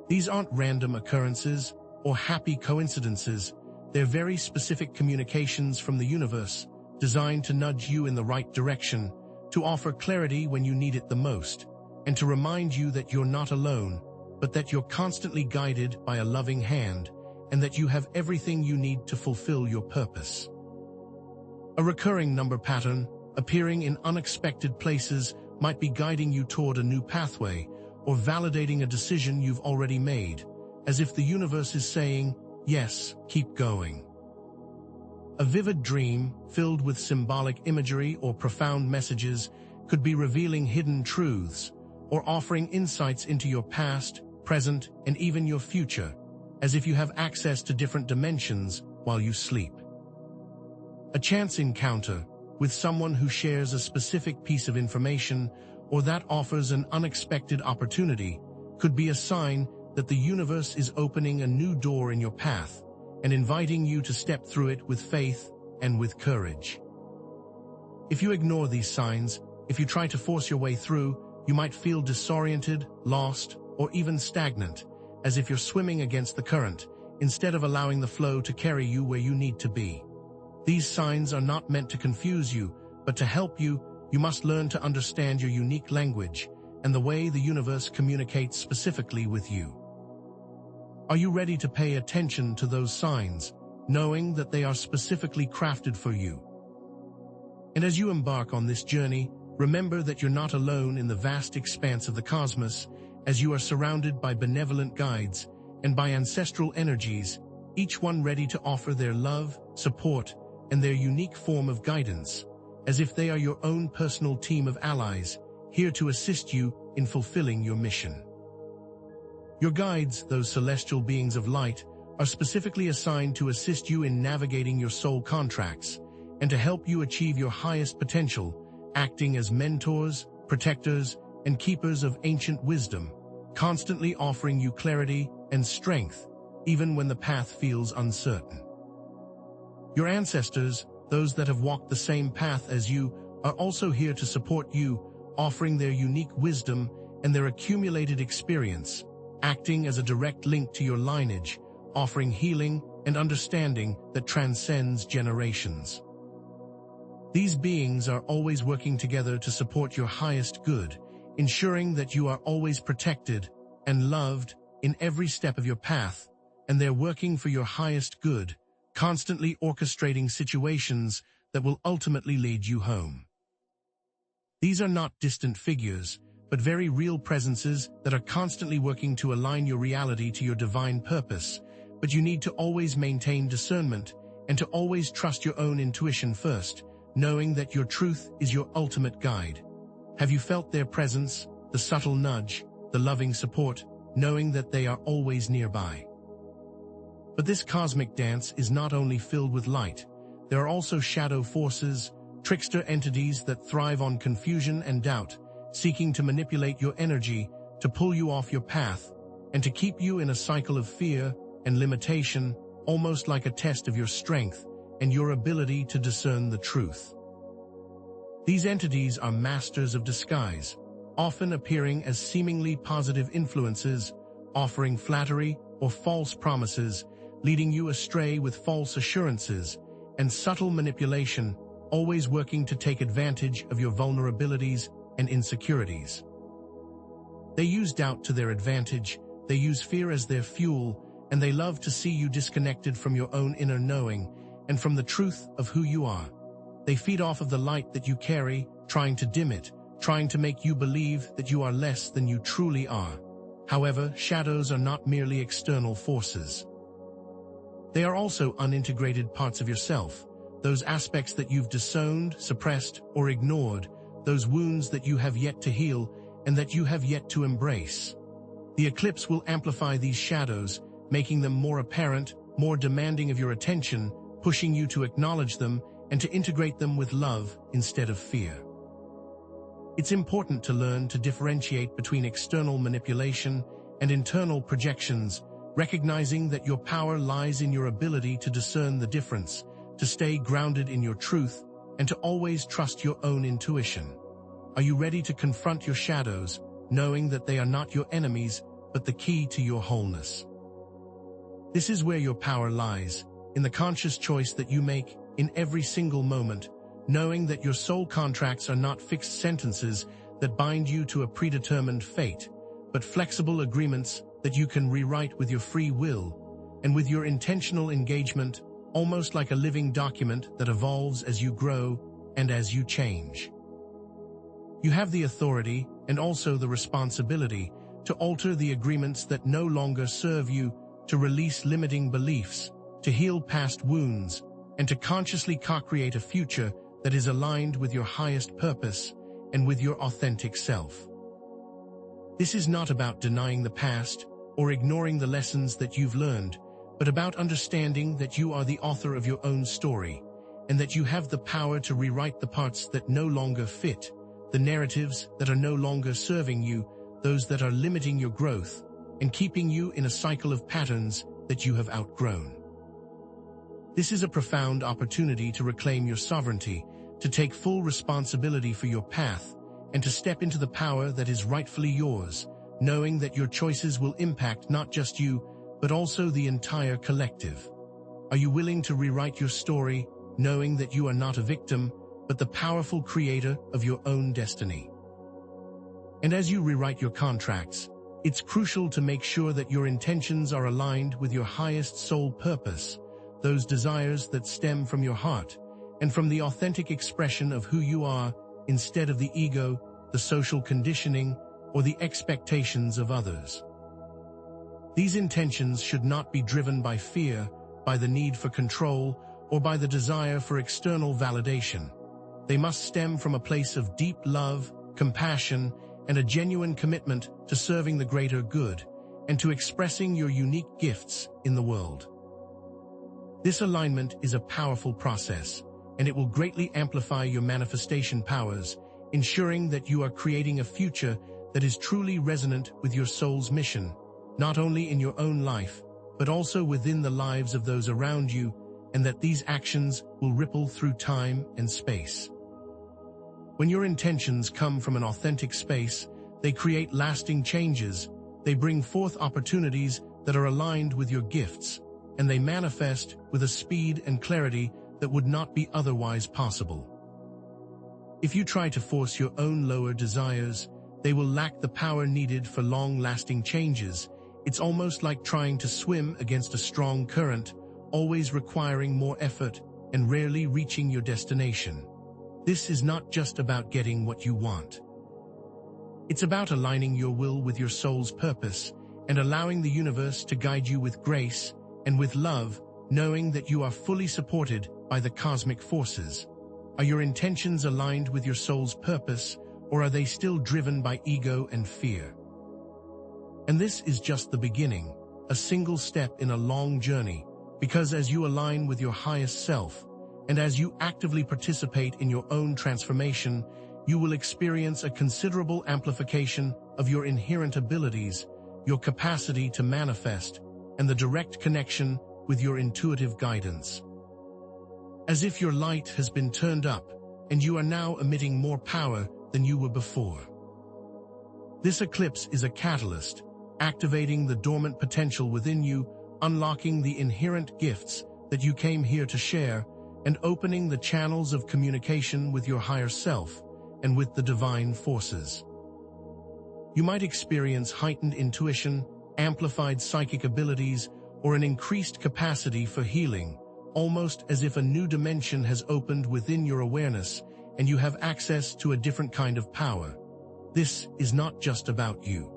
These aren't random occurrences or happy coincidences. They're very specific communications from the universe, designed to nudge you in the right direction, to offer clarity when you need it the most, and to remind you that you're not alone, but that you're constantly guided by a loving hand, and that you have everything you need to fulfill your purpose. A recurring number pattern, appearing in unexpected places, might be guiding you toward a new pathway or validating a decision you've already made, as if the universe is saying, yes, keep going. A vivid dream, filled with symbolic imagery or profound messages, could be revealing hidden truths or offering insights into your past, present, and even your future, as if you have access to different dimensions while you sleep. A chance encounter with someone who shares a specific piece of information or that offers an unexpected opportunity could be a sign that the universe is opening a new door in your path and inviting you to step through it with faith and with courage. If you ignore these signs, if you try to force your way through, you might feel disoriented, lost, or even stagnant, as if you're swimming against the current, instead of allowing the flow to carry you where you need to be. These signs are not meant to confuse you, but to help you. You must learn to understand your unique language and the way the universe communicates specifically with you. Are you ready to pay attention to those signs, knowing that they are specifically crafted for you? And as you embark on this journey, remember that you're not alone in the vast expanse of the cosmos, as you are surrounded by benevolent guides and by ancestral energies, each one ready to offer their love, support, and their unique form of guidance, as if they are your own personal team of allies, here to assist you in fulfilling your mission. Your guides, those celestial beings of light, are specifically assigned to assist you in navigating your soul contracts and to help you achieve your highest potential, acting as mentors, protectors, and keepers of ancient wisdom, constantly offering you clarity and strength, even when the path feels uncertain. Your ancestors, those that have walked the same path as you, are also here to support you, offering their unique wisdom and their accumulated experience, acting as a direct link to your lineage, offering healing and understanding that transcends generations. These beings are always working together to support your highest good, ensuring that you are always protected and loved in every step of your path, and they're working for your highest good, constantly orchestrating situations that will ultimately lead you home. These are not distant figures, but very real presences that are constantly working to align your reality to your divine purpose, but you need to always maintain discernment and to always trust your own intuition first, knowing that your truth is your ultimate guide. Have you felt their presence, the subtle nudge, the loving support, knowing that they are always nearby? But this cosmic dance is not only filled with light. There are also shadow forces, trickster entities that thrive on confusion and doubt, seeking to manipulate your energy, to pull you off your path, and to keep you in a cycle of fear and limitation, almost like a test of your strength and your ability to discern the truth. These entities are masters of disguise, often appearing as seemingly positive influences, offering flattery or false promises, leading you astray with false assurances and subtle manipulation, always working to take advantage of your vulnerabilities and insecurities. They use doubt to their advantage, they use fear as their fuel, and they love to see you disconnected from your own inner knowing and from the truth of who you are. They feed off of the light that you carry, trying to dim it, trying to make you believe that you are less than you truly are. However, shadows are not merely external forces. They are also unintegrated parts of yourself, those aspects that you've disowned, suppressed, or ignored, those wounds that you have yet to heal and that you have yet to embrace. The eclipse will amplify these shadows, making them more apparent, more demanding of your attention, pushing you to acknowledge them and to integrate them with love instead of fear. It's important to learn to differentiate between external manipulation and internal projections, recognizing that your power lies in your ability to discern the difference, to stay grounded in your truth, and to always trust your own intuition. Are you ready to confront your shadows, knowing that they are not your enemies, but the key to your wholeness? This is where your power lies, in the conscious choice that you make in every single moment, knowing that your soul contracts are not fixed sentences that bind you to a predetermined fate, but flexible agreements that you can rewrite with your free will and with your intentional engagement, almost like a living document that evolves as you grow and as you change. You have the authority and also the responsibility to alter the agreements that no longer serve you, to release limiting beliefs, to heal past wounds, and to consciously co-create a future that is aligned with your highest purpose and with your authentic self. This is not about denying the past or ignoring the lessons that you've learned, but about understanding that you are the author of your own story, and that you have the power to rewrite the parts that no longer fit, the narratives that are no longer serving you, those that are limiting your growth, and keeping you in a cycle of patterns that you have outgrown. This is a profound opportunity to reclaim your sovereignty, to take full responsibility for your path, and to step into the power that is rightfully yours, knowing that your choices will impact not just you, but also the entire collective. Are you willing to rewrite your story, knowing that you are not a victim, but the powerful creator of your own destiny? And as you rewrite your contracts, it's crucial to make sure that your intentions are aligned with your highest soul purpose, those desires that stem from your heart, and from the authentic expression of who you are, instead of the ego, the social conditioning, or the expectations of others. These intentions should not be driven by fear, by the need for control, or by the desire for external validation. They must stem from a place of deep love, compassion, and a genuine commitment to serving the greater good, and to expressing your unique gifts in the world. This alignment is a powerful process, and it will greatly amplify your manifestation powers, ensuring that you are creating a future that is truly resonant with your soul's mission, not only in your own life, but also within the lives of those around you, and that these actions will ripple through time and space. When your intentions come from an authentic space, they create lasting changes, they bring forth opportunities that are aligned with your gifts, and they manifest with a speed and clarity that would not be otherwise possible. If you try to force your own lower desires, they will lack the power needed for long-lasting changes. It's almost like trying to swim against a strong current, always requiring more effort and rarely reaching your destination. This is not just about getting what you want. It's about aligning your will with your soul's purpose and allowing the universe to guide you with grace and with love, knowing that you are fully supported by the cosmic forces. Are your intentions aligned with your soul's purpose, or are they still driven by ego and fear? And this is just the beginning, a single step in a long journey, because as you align with your highest self, and as you actively participate in your own transformation, you will experience a considerable amplification of your inherent abilities, your capacity to manifest, and the direct connection with your intuitive guidance. As if your light has been turned up, and you are now emitting more power than you were before. This eclipse is a catalyst, activating the dormant potential within you, unlocking the inherent gifts that you came here to share, and opening the channels of communication with your higher self and with the divine forces. You might experience heightened intuition, amplified psychic abilities, or an increased capacity for healing, almost as if a new dimension has opened within your awareness and you have access to a different kind of power. This is not just about you.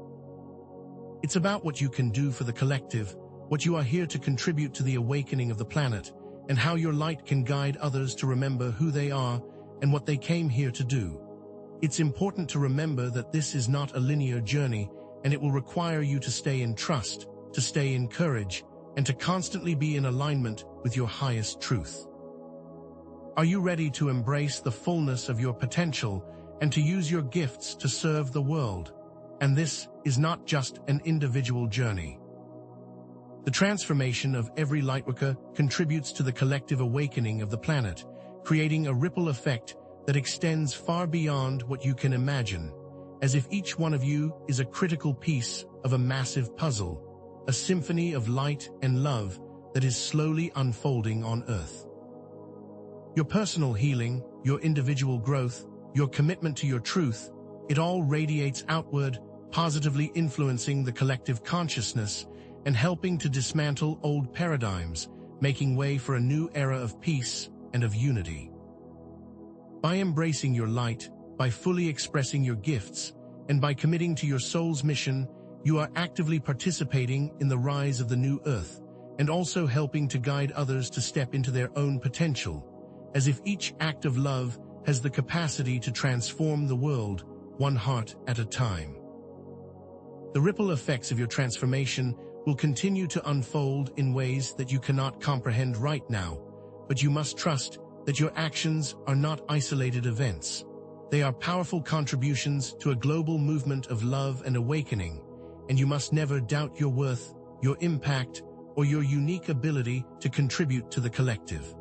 It's about what you can do for the collective, what you are here to contribute to the awakening of the planet, and how your light can guide others to remember who they are and what they came here to do. It's important to remember that this is not a linear journey, and it will require you to stay in trust, to stay in courage, and to constantly be in alignment with your highest truth. Are you ready to embrace the fullness of your potential and to use your gifts to serve the world? And this is not just an individual journey. The transformation of every lightworker contributes to the collective awakening of the planet, creating a ripple effect that extends far beyond what you can imagine, as if each one of you is a critical piece of a massive puzzle, a symphony of light and love that is slowly unfolding on Earth. Your personal healing, your individual growth, your commitment to your truth, it all radiates outward, positively influencing the collective consciousness and helping to dismantle old paradigms, making way for a new era of peace and of unity. By embracing your light, by fully expressing your gifts, and by committing to your soul's mission, you are actively participating in the rise of the new Earth, and also helping to guide others to step into their own potential, as if each act of love has the capacity to transform the world, one heart at a time. The ripple effects of your transformation will continue to unfold in ways that you cannot comprehend right now, but you must trust that your actions are not isolated events. They are powerful contributions to a global movement of love and awakening, and you must never doubt your worth, your impact, or your unique ability to contribute to the collective.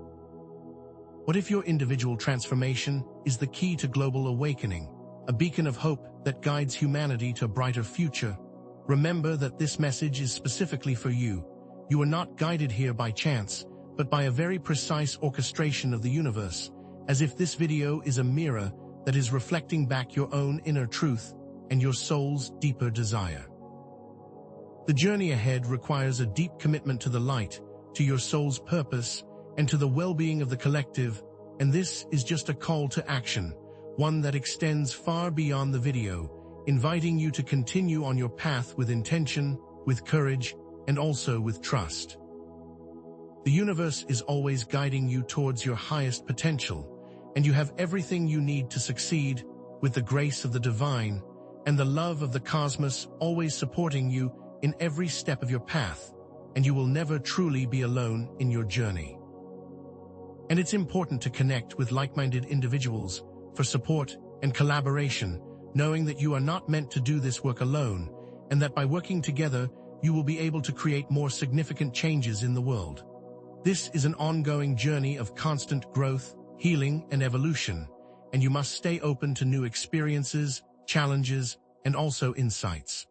What if your individual transformation is the key to global awakening, a beacon of hope that guides humanity to a brighter future? Remember that this message is specifically for you. You are not guided here by chance, but by a very precise orchestration of the universe, as if this video is a mirror that is reflecting back your own inner truth and your soul's deeper desire. The journey ahead requires a deep commitment to the light, to your soul's purpose, and to the well-being of the collective, and this is just a call to action, one that extends far beyond the video, inviting you to continue on your path with intention, with courage, and also with trust. The universe is always guiding you towards your highest potential, and you have everything you need to succeed, with the grace of the divine and the love of the cosmos always supporting you in every step of your path, and you will never truly be alone in your journey. And it's important to connect with like-minded individuals for support and collaboration, knowing that you are not meant to do this work alone, and that by working together, you will be able to create more significant changes in the world. This is an ongoing journey of constant growth, healing, and evolution, and you must stay open to new experiences, challenges, and also insights.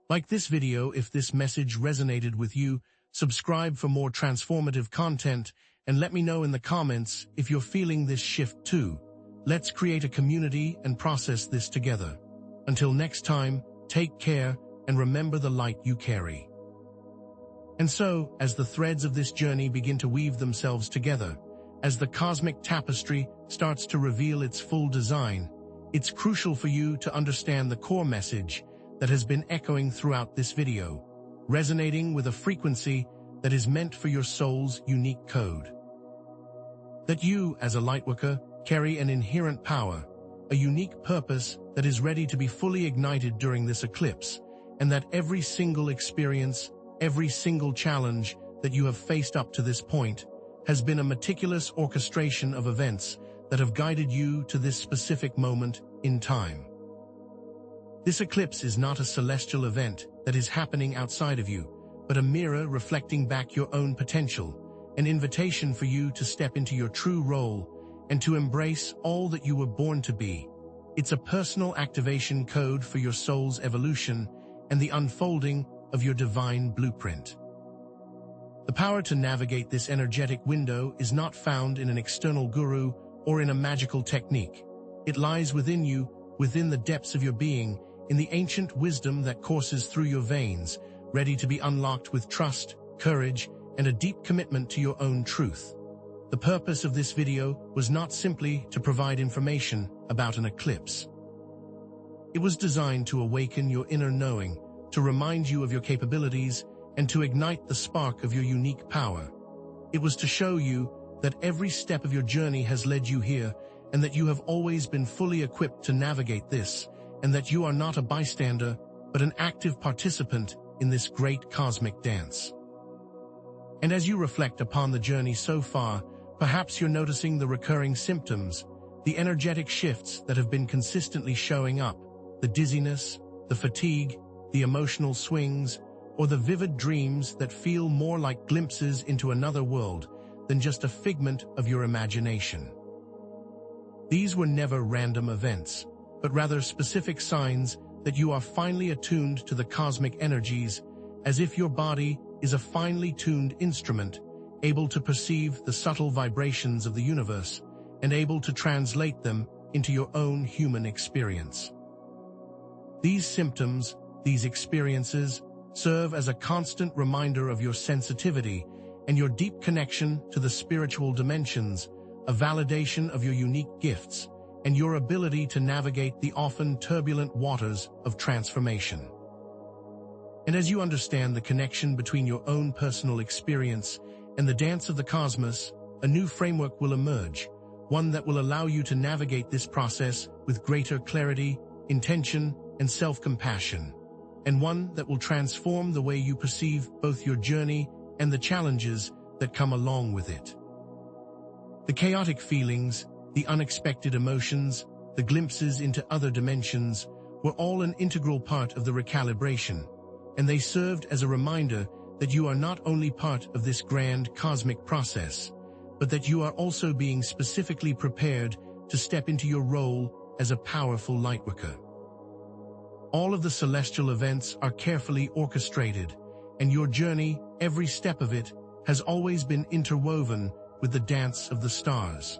Like this video if this message resonated with you, subscribe for more transformative content, and let me know in the comments if you're feeling this shift too. Let's create a community and process this together. Until next time, take care and remember the light you carry. And so, as the threads of this journey begin to weave themselves together, as the cosmic tapestry starts to reveal its full design, it's crucial for you to understand the core message that has been echoing throughout this video, resonating with a frequency that is meant for your soul's unique code. That you, as a lightworker, carry an inherent power, a unique purpose that is ready to be fully ignited during this eclipse, and that every single experience, every single challenge that you have faced up to this point has been a meticulous orchestration of events that have guided you to this specific moment in time. This eclipse is not a celestial event that is happening outside of you, but a mirror reflecting back your own potential, an invitation for you to step into your true role and to embrace all that you were born to be. It's a personal activation code for your soul's evolution and the unfolding of your divine blueprint. The power to navigate this energetic window is not found in an external guru or in a magical technique. It lies within you, within the depths of your being, in the ancient wisdom that courses through your veins, ready to be unlocked with trust, courage, and a deep commitment to your own truth. The purpose of this video was not simply to provide information about an eclipse. It was designed to awaken your inner knowing, to remind you of your capabilities, and to ignite the spark of your unique power. It was to show you that every step of your journey has led you here, and that you have always been fully equipped to navigate this, and that you are not a bystander, but an active participant in this great cosmic dance. And as you reflect upon the journey so far, perhaps you're noticing the recurring symptoms, the energetic shifts that have been consistently showing up, the dizziness, the fatigue, the emotional swings, or the vivid dreams that feel more like glimpses into another world than just a figment of your imagination. These were never random events, but rather specific signs that you are finely attuned to the cosmic energies, as if your body is a finely tuned instrument, able to perceive the subtle vibrations of the universe and able to translate them into your own human experience. These symptoms, these experiences, serve as a constant reminder of your sensitivity and your deep connection to the spiritual dimensions, a validation of your unique gifts, and your ability to navigate the often turbulent waters of transformation. And as you understand the connection between your own personal experience and the dance of the cosmos, a new framework will emerge, one that will allow you to navigate this process with greater clarity, intention, and self-compassion, and one that will transform the way you perceive both your journey and the challenges that come along with it. The chaotic feelings, the unexpected emotions, the glimpses into other dimensions were all an integral part of the recalibration, and they served as a reminder that you are not only part of this grand cosmic process, but that you are also being specifically prepared to step into your role as a powerful lightworker. All of the celestial events are carefully orchestrated, and your journey, every step of it, has always been interwoven with the dance of the stars.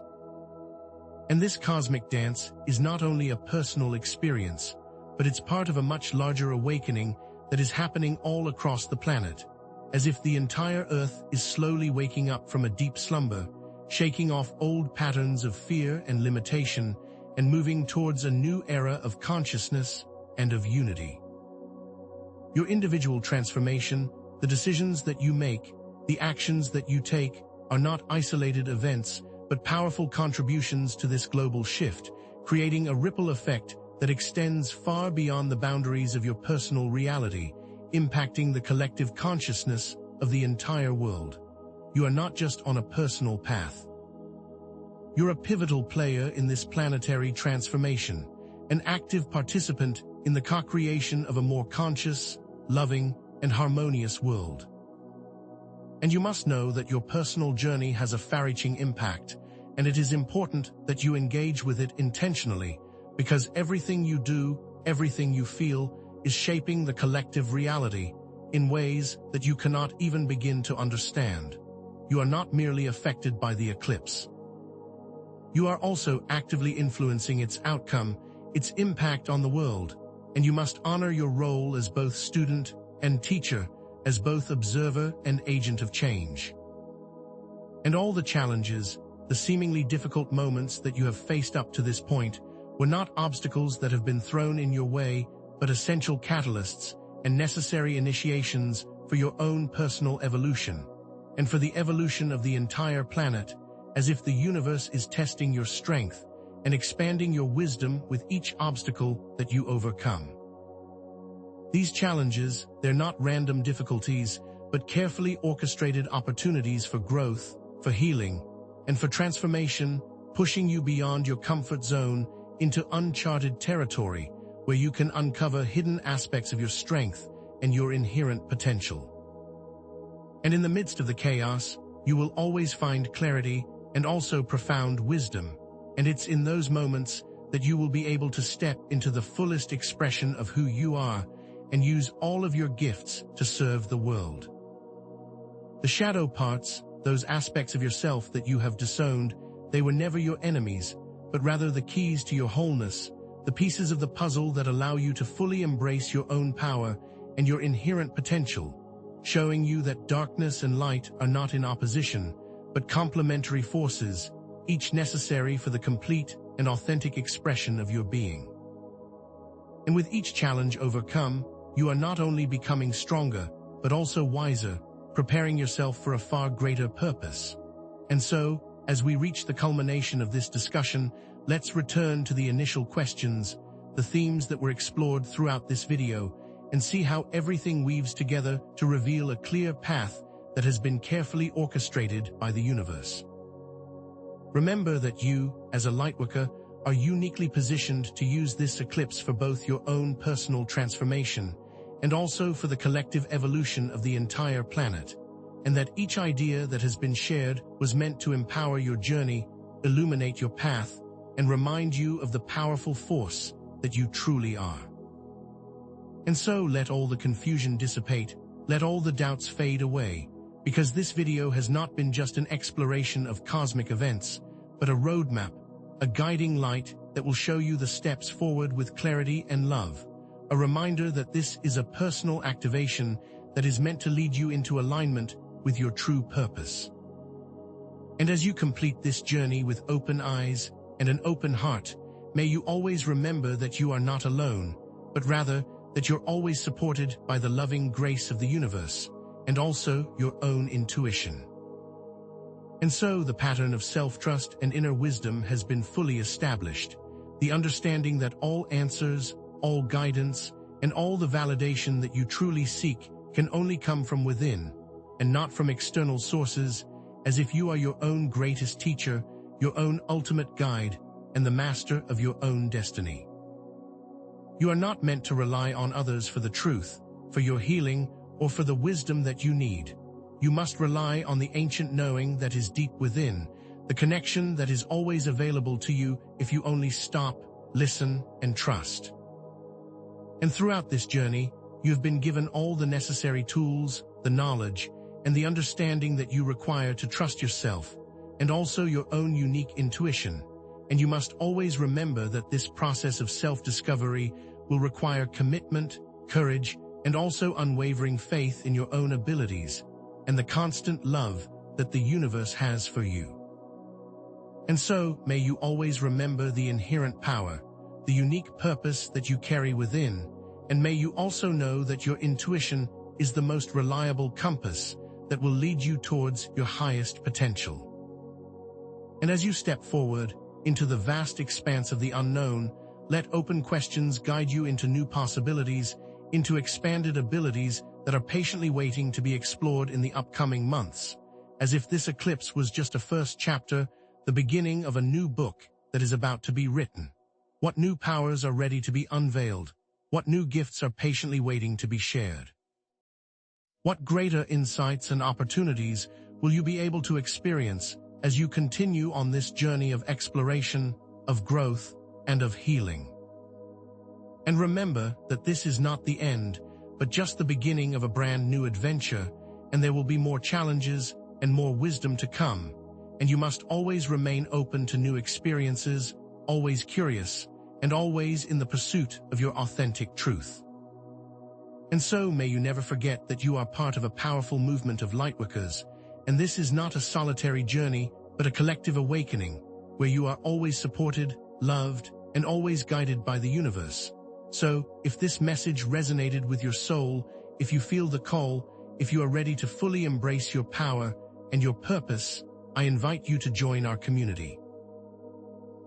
And this cosmic dance is not only a personal experience, but it's part of a much larger awakening that is happening all across the planet, as if the entire Earth is slowly waking up from a deep slumber, shaking off old patterns of fear and limitation, and moving towards a new era of consciousness and of unity. Your individual transformation, the decisions that you make, the actions that you take, are not isolated events, but powerful contributions to this global shift, creating a ripple effect that extends far beyond the boundaries of your personal reality, impacting the collective consciousness of the entire world. You are not just on a personal path. You're a pivotal player in this planetary transformation, an active participant in the co-creation of a more conscious, loving, and harmonious world. And you must know that your personal journey has a far-reaching impact, and it is important that you engage with it intentionally, because everything you do, everything you feel, is shaping the collective reality in ways that you cannot even begin to understand. You are not merely affected by the eclipse. You are also actively influencing its outcome, its impact on the world, and you must honor your role as both student and teacher, as both observer and agent of change. And all the challenges, the seemingly difficult moments that you have faced up to this point, were not obstacles that have been thrown in your way, but essential catalysts and necessary initiations for your own personal evolution, and for the evolution of the entire planet, as if the universe is testing your strength and expanding your wisdom with each obstacle that you overcome. These challenges, they're not random difficulties, but carefully orchestrated opportunities for growth, for healing, and for transformation, pushing you beyond your comfort zone into uncharted territory where you can uncover hidden aspects of your strength and your inherent potential. And in the midst of the chaos, you will always find clarity and also profound wisdom, and it's in those moments that you will be able to step into the fullest expression of who you are and use all of your gifts to serve the world. The shadow parts, those aspects of yourself that you have disowned, they were never your enemies, but rather the keys to your wholeness, the pieces of the puzzle that allow you to fully embrace your own power and your inherent potential, showing you that darkness and light are not in opposition, but complementary forces, each necessary for the complete and authentic expression of your being. And with each challenge overcome, you are not only becoming stronger, but also wiser, preparing yourself for a far greater purpose. And so, as we reach the culmination of this discussion, let's return to the initial questions, the themes that were explored throughout this video, and see how everything weaves together to reveal a clear path that has been carefully orchestrated by the universe. Remember that you, as a lightworker, are uniquely positioned to use this eclipse for both your own personal transformation and also for the collective evolution of the entire planet, and that each idea that has been shared was meant to empower your journey, illuminate your path, and remind you of the powerful force that you truly are. And so let all the confusion dissipate, let all the doubts fade away, because this video has not been just an exploration of cosmic events, but a roadmap, a guiding light that will show you the steps forward with clarity and love, a reminder that this is a personal activation that is meant to lead you into alignment with your true purpose. And as you complete this journey with open eyes and an open heart, may you always remember that you are not alone, but rather that you're always supported by the loving grace of the universe, and also your own intuition. And so the pattern of self-trust and inner wisdom has been fully established, the understanding that all answers, all guidance, and all the validation that you truly seek can only come from within, and not from external sources, as if you are your own greatest teacher, your own ultimate guide, and the master of your own destiny. You are not meant to rely on others for the truth, for your healing, or for the wisdom that you need. You must rely on the ancient knowing that is deep within, the connection that is always available to you if you only stop, listen, and trust. And throughout this journey, you have been given all the necessary tools, the knowledge, and the understanding that you require to trust yourself, and also your own unique intuition. And you must always remember that this process of self-discovery will require commitment, courage, and also unwavering faith in your own abilities, and the constant love that the universe has for you. And so, may you always remember the inherent power, the unique purpose that you carry within, and may you also know that your intuition is the most reliable compass that will lead you towards your highest potential. And as you step forward into the vast expanse of the unknown, let open questions guide you into new possibilities, into expanded abilities that are patiently waiting to be explored in the upcoming months, as if this eclipse was just a first chapter, the beginning of a new book that is about to be written. What new powers are ready to be unveiled? What new gifts are patiently waiting to be shared? What greater insights and opportunities will you be able to experience as you continue on this journey of exploration, of growth, and of healing? And remember that this is not the end, but just the beginning of a brand new adventure, and there will be more challenges and more wisdom to come, and you must always remain open to new experiences, always curious, and always in the pursuit of your authentic truth. And so may you never forget that you are part of a powerful movement of lightworkers, and this is not a solitary journey, but a collective awakening, where you are always supported, loved, and always guided by the universe. So, if this message resonated with your soul, if you feel the call, if you are ready to fully embrace your power and your purpose, I invite you to join our community,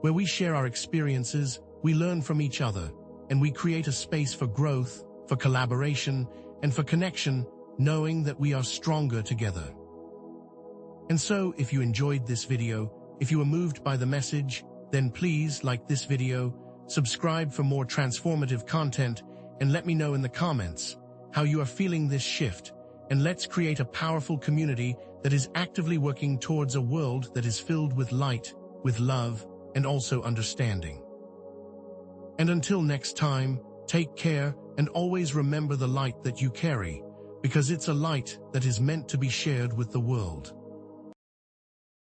where we share our experiences, we learn from each other, and we create a space for growth, for collaboration, and for connection, knowing that we are stronger together. And so, if you enjoyed this video, if you were moved by the message, then please like this video, subscribe for more transformative content, and let me know in the comments how you are feeling this shift, and let's create a powerful community that is actively working towards a world that is filled with light, with love, and also understanding. And until next time, take care and always remember the light that you carry, because it's a light that is meant to be shared with the world.